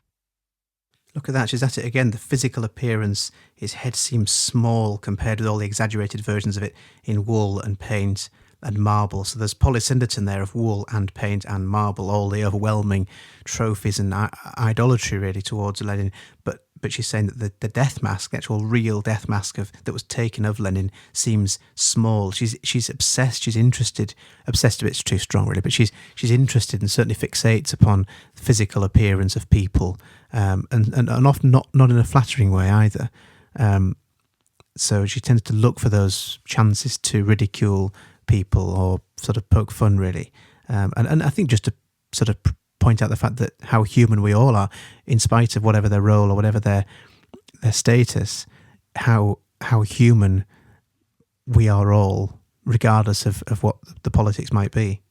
Look at that, she's at it again. The physical appearance, his head seems small compared with all the exaggerated versions of it in wool and paint and marble. So there's polysyndeton there of wool and paint and marble, all the overwhelming trophies and idolatry really towards Lenin. But she's saying that the death mask, the actual real death mask that was taken of Lenin, seems small. She's obsessed. She's interested. Obsessed a bit's too strong, really, but she's interested and certainly fixates upon the physical appearance of people, and often not in a flattering way either. So she tends to look for those chances to ridicule people or sort of poke fun, really. And I think just to sort of point out the fact that how human we all are, in spite of whatever their role or whatever their status, how human we are all, regardless of what the politics might be.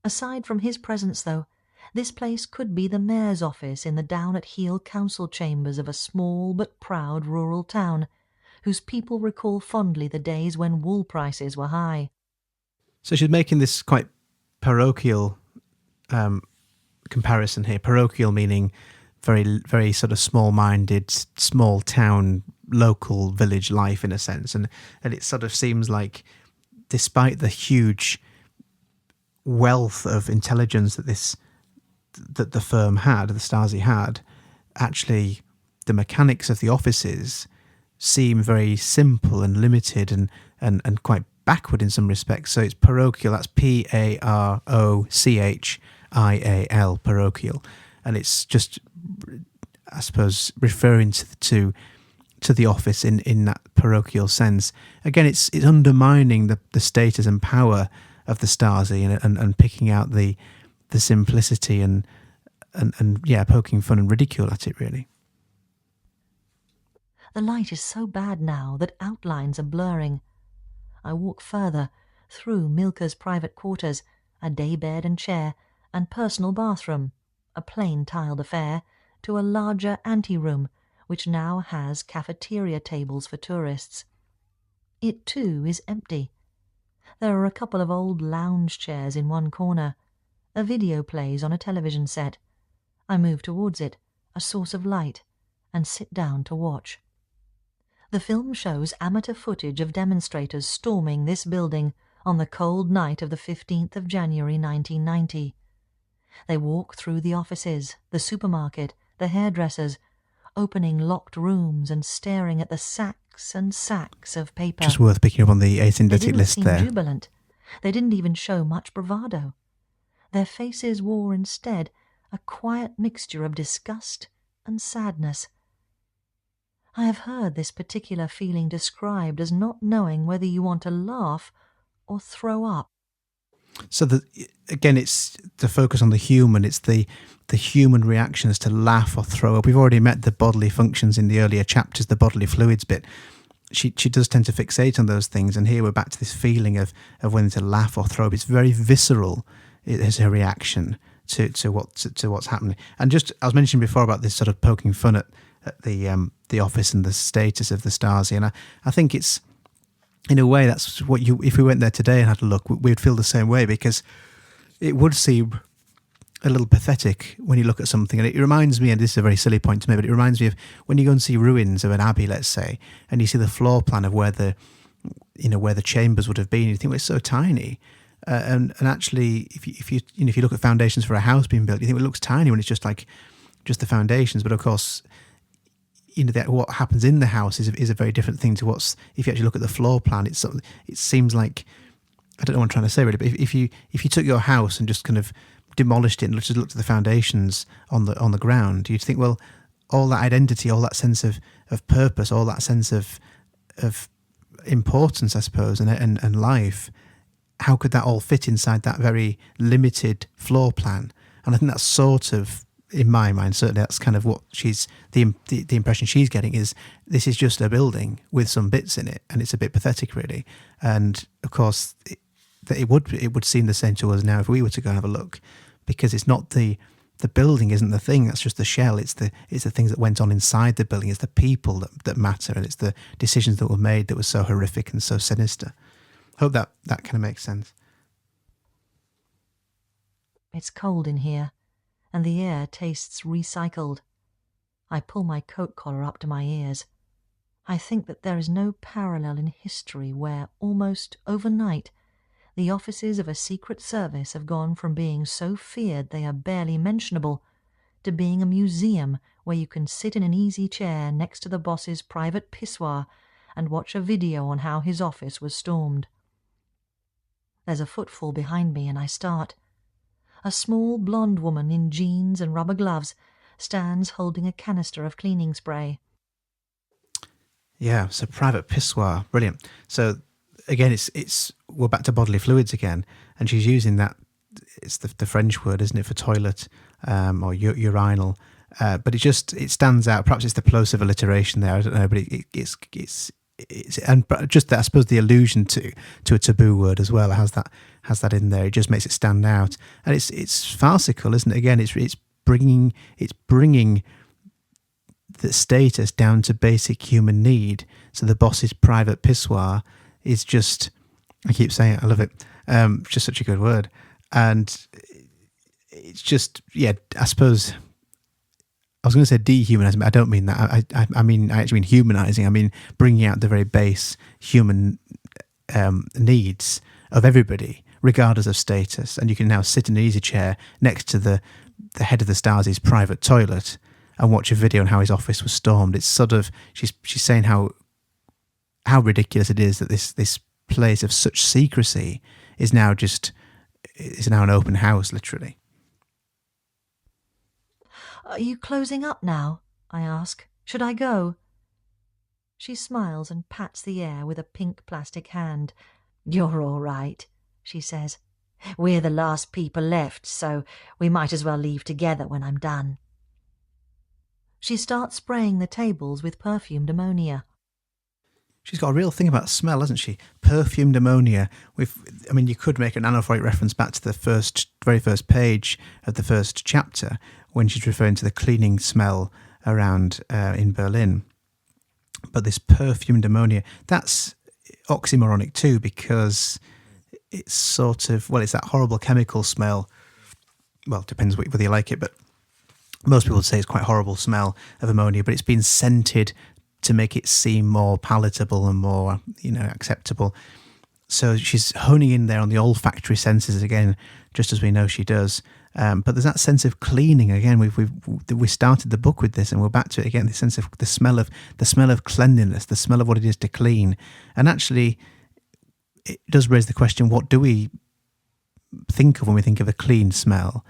Aside from his presence, though, this place could be the mayor's office in the down-at-heel council chambers of a small but proud rural town, whose people recall fondly the days when wool prices were high. So she's making this quite parochial comparison here. Parochial meaning very, very sort of small-minded, small town, local village life in a sense. And it sort of seems like, despite the huge wealth of intelligence that the firm had, the Stasi had, actually the mechanics of the offices seem very simple and limited and quite backward in some respects. So it's parochial, that's P-A-R-O-C-H-I-A-L, parochial. And it's just, I suppose, referring to the office in that parochial sense. Again, it's undermining the status and power of the Stasi and picking out the simplicity and poking fun and ridicule at it, really. The light is so bad now that outlines are blurring. I walk further, through Milka's private quarters, a daybed and chair, and personal bathroom, a plain tiled affair, to a larger anteroom, which now has cafeteria tables for tourists. It, too, is empty. There are a couple of old lounge chairs in one corner. A video plays on a television set. I move towards it, a source of light, and sit down to watch. The film shows amateur footage of demonstrators storming this building on the cold night of the 15th of January 1990. They walk through the offices, the supermarket, the hairdressers, opening locked rooms and staring at the sacks and sacks of paper. Just worth picking up on the asymptotic list there. They didn't seem jubilant. They didn't even show much bravado. Their faces wore instead a quiet mixture of disgust and sadness. I have heard this particular feeling described as not knowing whether you want to laugh or throw up. So again, it's the focus on the human. It's the human reactions to laugh or throw up. We've already met the bodily functions in the earlier chapters, the bodily fluids bit. She does tend to fixate on those things, and here we're back to this feeling of whether to laugh or throw up. It's very visceral. It is her reaction to what's happening. And just, I was mentioning before about this sort of poking fun at the office and the status of the Stasi, and I think it's, in a way, that's what if we went there today and had a look, we would feel the same way, because it would seem a little pathetic when you look at something. And it reminds me, and this is a very silly point to me, but it reminds me of when you go and see ruins of an abbey, let's say, and you see the floor plan of where the chambers would have been. You think, well, it's so tiny. And actually, if you look at foundations for a house being built, you think, well, it looks tiny when it's just the foundations. But of course, that what happens in the house is a very different thing to what's, if you actually look at the floor plan. It seems like, I don't know what I'm trying to say really, but if you took your house and just kind of demolished it and just looked at the foundations on the ground, you'd think, well, all that identity, all that sense of purpose, all that sense of importance, I suppose, and life, how could that all fit inside that very limited floor plan? And I think that's sort of, in my mind, certainly that's kind of what the impression she's getting is, this is just a building with some bits in it, and it's a bit pathetic, really. And of course, it would seem the same to us now if we were to go and have a look, because it's not the building isn't the thing, that's just the shell. It's the things that went on inside the building. It's the people that matter, and it's the decisions that were made that were so horrific and so sinister. Hope that kind of makes sense. It's cold in here, and the air tastes recycled. I pull my coat collar up to my ears. I think that there is no parallel in history where, almost overnight, the offices of a secret service have gone from being so feared they are barely mentionable to being a museum where you can sit in an easy chair next to the boss's private pissoir and watch a video on how his office was stormed. There's a footfall behind me, and I start. A small blonde woman in jeans and rubber gloves stands holding a canister of cleaning spray. Yeah, so private pissoir, brilliant. So again, it's we're back to bodily fluids again, and she's using that. It's the French word, isn't it, for toilet or urinal? But it stands out. Perhaps it's the plosive alliteration there. I don't know, but it's and just that, I suppose, the allusion to a taboo word as well has that in there. It just makes it stand out, and it's farcical, isn't it? Again, it's bringing the status down to basic human need. So the boss's private pissoir is just, I keep saying it, I love it, just such a good word. And it's just, yeah, I suppose, I was going to say dehumanizing, but I don't mean that. I mean, I actually mean humanizing. I mean, bringing out the very base human needs of everybody, regardless of status. And you can now sit in an easy chair next to the head of the Stasi's private toilet and watch a video on how his office was stormed. It's sort of, she's saying how ridiculous it is that this place of such secrecy is now an open house, literally. Are you closing up now? I ask. Should I go? She smiles and pats the air with a pink plastic hand. You're all right, she says. We're the last people left, so we might as well leave together when I'm done. She starts spraying the tables with perfumed ammonia. She's got a real thing about smell, hasn't she? Perfumed ammonia. You could make an anaphoric reference back to the very first page of the first chapter when she's referring to the cleaning smell around in Berlin. But this perfumed ammonia, that's oxymoronic too, because it's sort of, it's that horrible chemical smell. Well, it depends whether you like it, but most people would say it's quite a horrible smell of ammonia, but it's been scented to make it seem more palatable and more, acceptable. So she's honing in there on the olfactory senses again, just as we know she does. But there's that sense of cleaning again. We started the book with this, and we're back to it again. The sense of the smell of cleanliness, the smell of what it is to clean, and actually, it does raise the question: what do we think of when we think of a clean smell?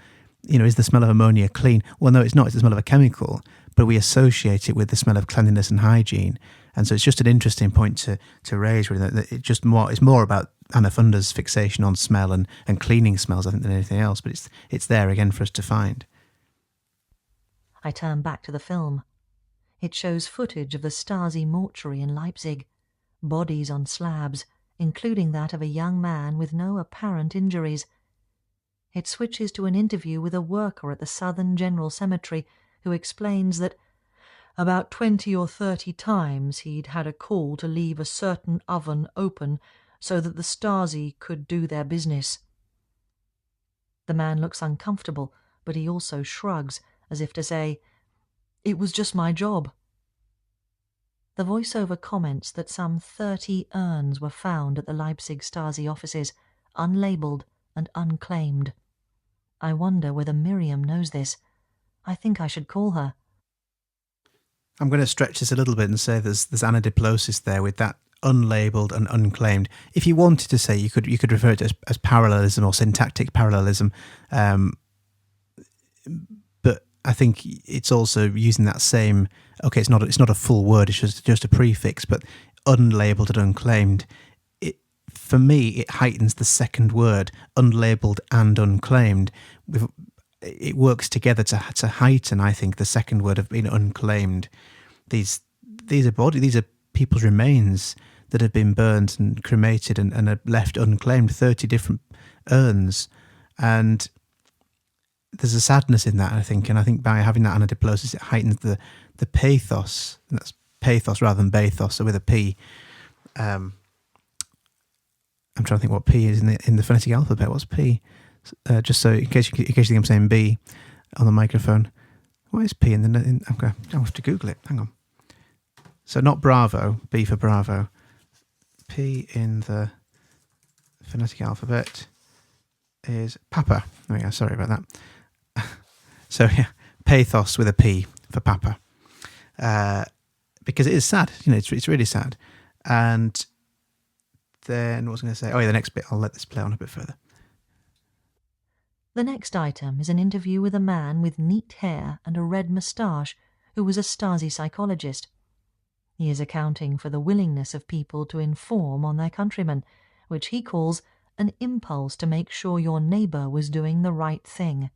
Is the smell of ammonia clean? Well, no, it's not. It's the smell of a chemical, but we associate it with the smell of cleanliness and hygiene. And so it's just an interesting point to raise, really, that it's more about Anna Funder's fixation on smell and cleaning smells, I think, than anything else. But it's there again for us to find. I turn back to the film. It shows footage of the Stasi mortuary in Leipzig, bodies on slabs, including that of a young man with no apparent injuries. It switches to an interview with a worker at the Southern General Cemetery who explains that about 20 or 30 times he'd had a call to leave a certain oven open so that the Stasi could do their business. The man looks uncomfortable, but he also shrugs, as if to say, "It was just my job." The voiceover comments that some 30 urns were found at the Leipzig Stasi offices, unlabelled and unclaimed. I wonder whether Miriam knows this. I think I should call her. I'm going to stretch this a little bit and say there's anadiplosis there with that unlabelled and unclaimed. If you wanted to say, you could refer to it as parallelism or syntactic parallelism, but I think it's also using that same. Okay, it's not a full word; it's just a prefix, but unlabelled and unclaimed. For me, it heightens the second word, unlabelled and unclaimed. It works together to heighten, I think, the second word of being unclaimed. These are people's remains that have been burnt and cremated and are left unclaimed. 30 different urns, and there's a sadness in that, I think. And I think by having that anadiplosis, it heightens the pathos. And that's pathos rather than bathos, so with a P. I'm trying to think what P is in the phonetic alphabet. What's P? Just so in case you think I'm saying B on the microphone. What is P in the? Okay, I'll have to Google it. Hang on. So not Bravo, B for Bravo. P in the phonetic alphabet is Papa. There we go. Sorry about that. So yeah, pathos with a P for Papa, because it is sad. It's really sad. And then what was I going to say? Oh yeah, the next bit. I'll let this play on a bit further. The next item is an interview with a man with neat hair and a red moustache who was a Stasi psychologist. He is accounting for the willingness of people to inform on their countrymen, which he calls an impulse to make sure your neighbour was doing the right thing.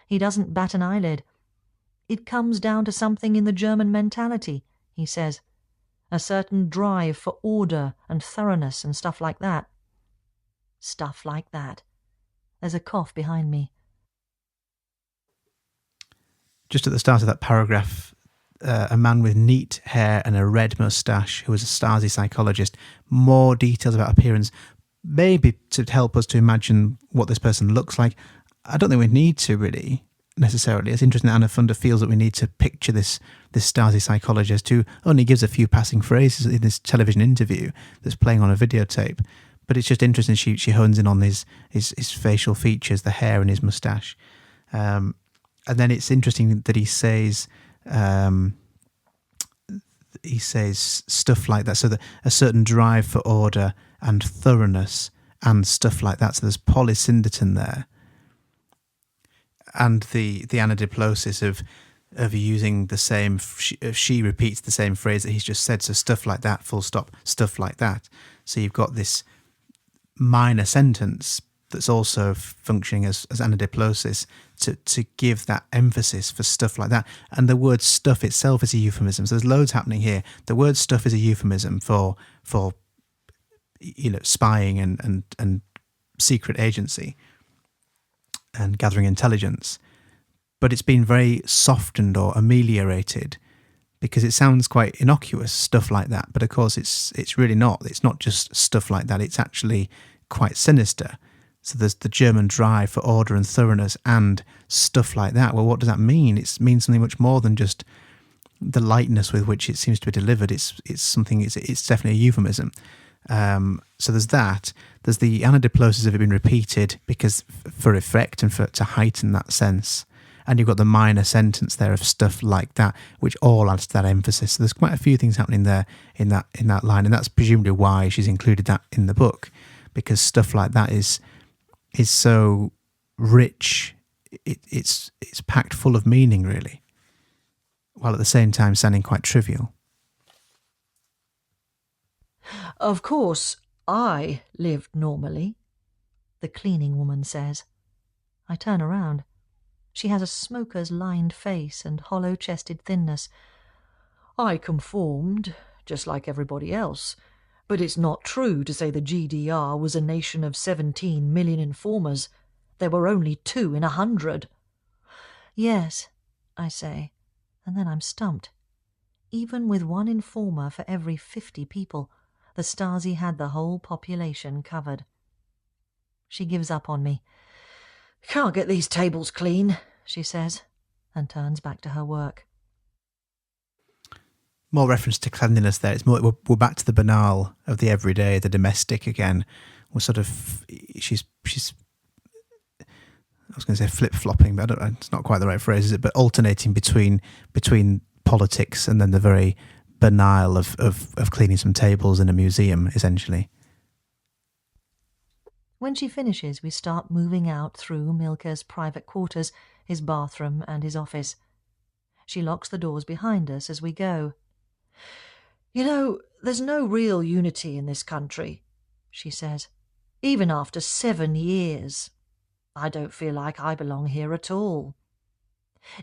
He doesn't bat an eyelid. It comes down to something in the German mentality, he says. A certain drive for order and thoroughness and stuff like that. Stuff like that. There's a cough behind me. Just at the start of that paragraph, a man with neat hair and a red moustache who was a Stasi psychologist. More details about appearance, maybe to help us to imagine what this person looks like. I don't think we need to really necessarily. It's interesting that Anna Funder feels that we need to picture this Stasi psychologist who only gives a few passing phrases in this television interview that's playing on a videotape. But it's just interesting she hones in on his facial features, the hair and his moustache. And then it's interesting that he says stuff like that. So that a certain drive for order and thoroughness and stuff like that. So there's polysyndeton there. And the anadiplosis of using the same, she repeats the same phrase that he's just said. So stuff like that, full stop, stuff like that. So you've got this minor sentence that's also functioning as anadiplosis to give that emphasis for stuff like that. And the word stuff itself is a euphemism. So there's loads happening here. The word stuff is a euphemism for spying and secret agency and gathering intelligence. But it's been very softened or ameliorated because it sounds quite innocuous, stuff like that. But of course it's really not. It's not just stuff like that. It's actually quite sinister. So there's the German drive for order and thoroughness and stuff like that. Well, what does that mean? It means something much more than just the lightness with which it seems to be delivered. It's something. It's definitely a euphemism. So there's that. There's the anadiplosis of it being repeated because for effect and to heighten that sense. And you've got the minor sentence there of stuff like that, which all adds to that emphasis. So there's quite a few things happening there in that line, and that's presumably why she's included that in the book, because stuff like that is so rich. It's packed full of meaning, really, while at the same time sounding quite trivial. Of course, I lived normally, the cleaning woman says. I turn around. She has a smoker's lined face and hollow-chested thinness. I conformed, just like everybody else, but it's not true to say the GDR was a nation of 17 million informers. There were only 2 in 100. Yes, I say, and then I'm stumped. Even with 1 informer for every 50 people, the Stasi had the whole population covered. She gives up on me. Can't get these tables clean, she says, and turns back to her work. More reference to cleanliness there. It's more we're back to the banal of the everyday, the domestic again. We're sort of she's I was going to say flip-flopping, but it's not quite the right phrase, is it? But alternating between politics and then the very banal of cleaning some tables in a museum, essentially. When she finishes, we start moving out through Milke's private quarters, his bathroom and his office. She locks the doors behind us as we go. You know, there's no real unity in this country, she says. Even after 7 years. I don't feel like I belong here at all.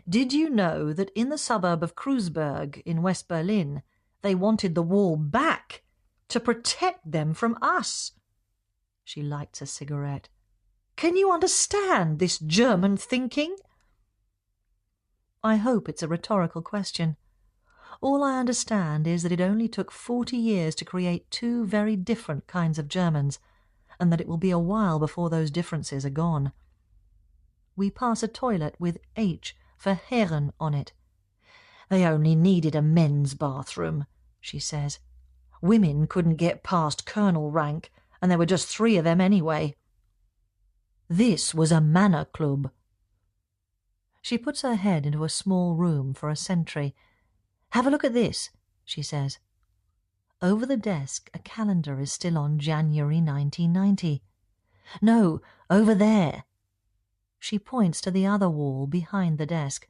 Did you know that in the suburb of Kreuzberg in West Berlin, they wanted the wall back to protect them from us? She lights a cigarette. Can you understand this German thinking? I hope it's a rhetorical question. All I understand is that it only took 40 years to create 2 very different kinds of Germans, and that it will be a while before those differences are gone. We pass a toilet with H for Herren on it. They only needed a men's bathroom, she says. Women couldn't get past colonel rank, and there were just 3 of them anyway. This was a manor club. She puts her head into a small room for a sentry. Have a look at this, she says. Over the desk, a calendar is still on January 1990. No, over there. She points to the other wall behind the desk.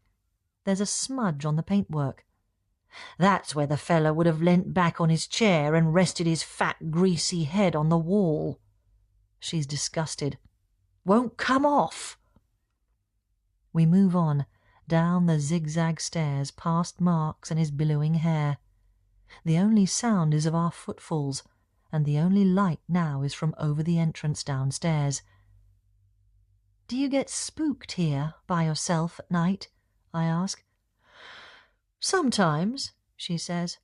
There's a smudge on the paintwork. That's where the fellow would have leant back on his chair and rested his fat, greasy head on the wall. She's disgusted. Won't come off. We move on, down the zigzag stairs, past Marx and his billowing hair. The only sound is of our footfalls, and the only light now is from over the entrance downstairs. Do you get spooked here by yourself at night? I ask. Sometimes, she says,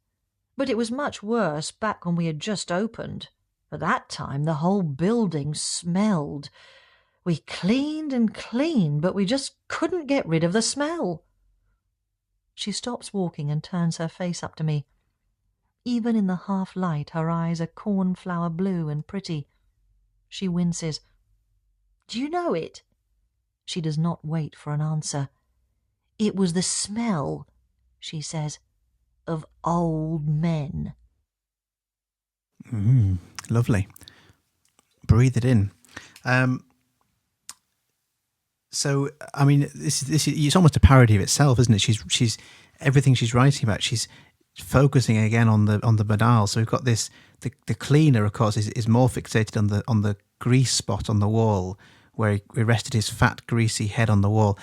but it was much worse back when we had just opened. At that time the whole building smelled. We cleaned and cleaned, but we just couldn't get rid of the smell. She stops walking and turns her face up to me. Even in the half-light her eyes are cornflower blue and pretty. She winces. Do you know it? She does not wait for an answer. It was the smell, she says, of old men. Lovely. Breathe it in. So, I mean, this it's almost a parody of itself, isn't it? She's everything she's writing about. She's focusing again on the banal. So we've got this. The cleaner, of course, is more fixated on the grease spot on the wall where he rested his fat, greasy head on the wall.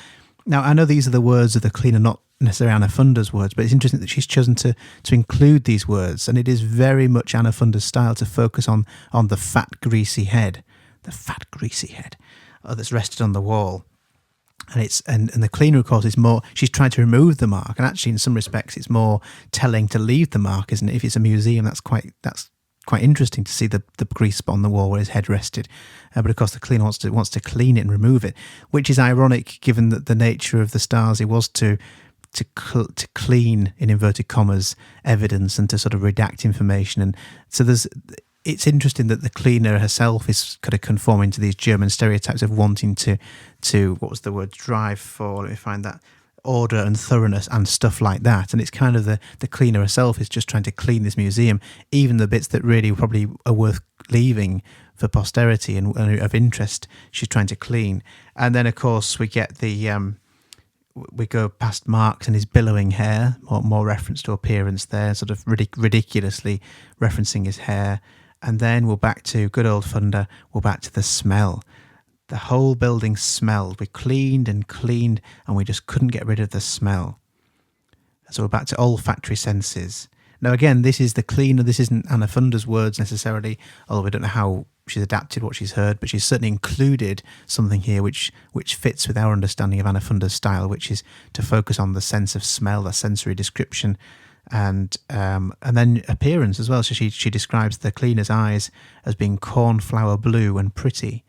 Now, I know these are the words of the cleaner, not necessarily Anna Funder's words, but it's interesting that she's chosen to include these words, and it is very much Anna Funder's style to focus on the fat, greasy head, that's rested on the wall. And it's and the cleaner, of course, is more. She's trying to remove the mark, and actually, in some respects, it's more telling to leave the mark, isn't it? If it's a museum, that's quite interesting to see the grease spot on the wall where his head rested. But of course, the cleaner wants to clean it and remove it, which is ironic given that the nature of the Stasi was to clean, in inverted commas, evidence and to sort of redact information. And so it's interesting that the cleaner herself is kind of conforming to these German stereotypes of wanting to what was the word, drive for, let me find that, order and thoroughness and stuff like that. And it's kind of the cleaner herself is just trying to clean this museum, even the bits that really probably are worth leaving for posterity and of interest, she's trying to clean. And then, of course, we get we go past Marx and his billowing hair, more reference to appearance there, sort of ridiculously referencing his hair. And then we're back to good old Funder, we're back to the smell. The whole building smelled. We cleaned and cleaned and we just couldn't get rid of the smell. So we're back to olfactory senses. Now again, this is the cleaner, this isn't Anna Funder's words necessarily, although we don't know how she's adapted what she's heard, but she's certainly included something here which fits with our understanding of Anna Funder's style, which is to focus on the sense of smell, the sensory description, and then appearance as well. So she describes the cleaner's eyes as being cornflower blue and pretty.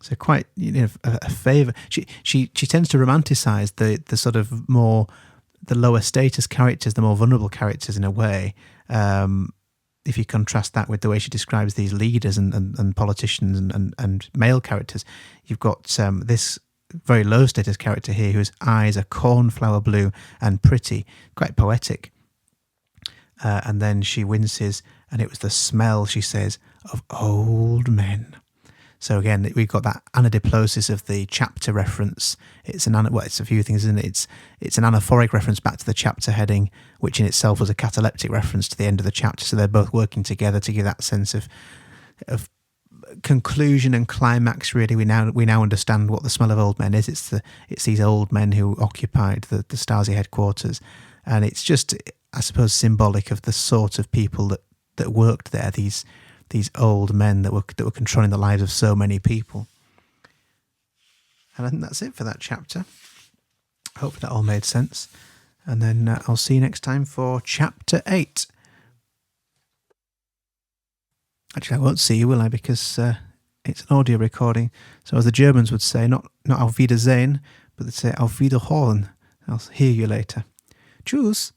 So quite, a favour. She tends to romanticize the sort of more the lower status characters, the more vulnerable characters in a way. If you contrast that with the way she describes these leaders and politicians and male characters, you've got this very low status character here whose eyes are cornflower blue and pretty, quite poetic. And then she winces, and it was the smell, she says, of old men. So again, we've got that anadiplosis of the chapter reference. It's it's a few things, isn't it? It's an anaphoric reference back to the chapter heading, which in itself was a cataleptic reference to the end of the chapter. So they're both working together to give that sense of conclusion and climax. Really, we now understand what the smell of old men is. It's these old men who occupied the Stasi headquarters, and it's just, I suppose, symbolic of the sort of people that worked there. These old men that were controlling the lives of so many people. And I think that's it for that chapter. Hopefully that all made sense. And then I'll see you next time for chapter 8. Actually, I won't see you, will I? Because it's an audio recording. So as the Germans would say, not auf Wiedersehen, but they'd say auf Wiederhören. I'll hear you later. Tschüss.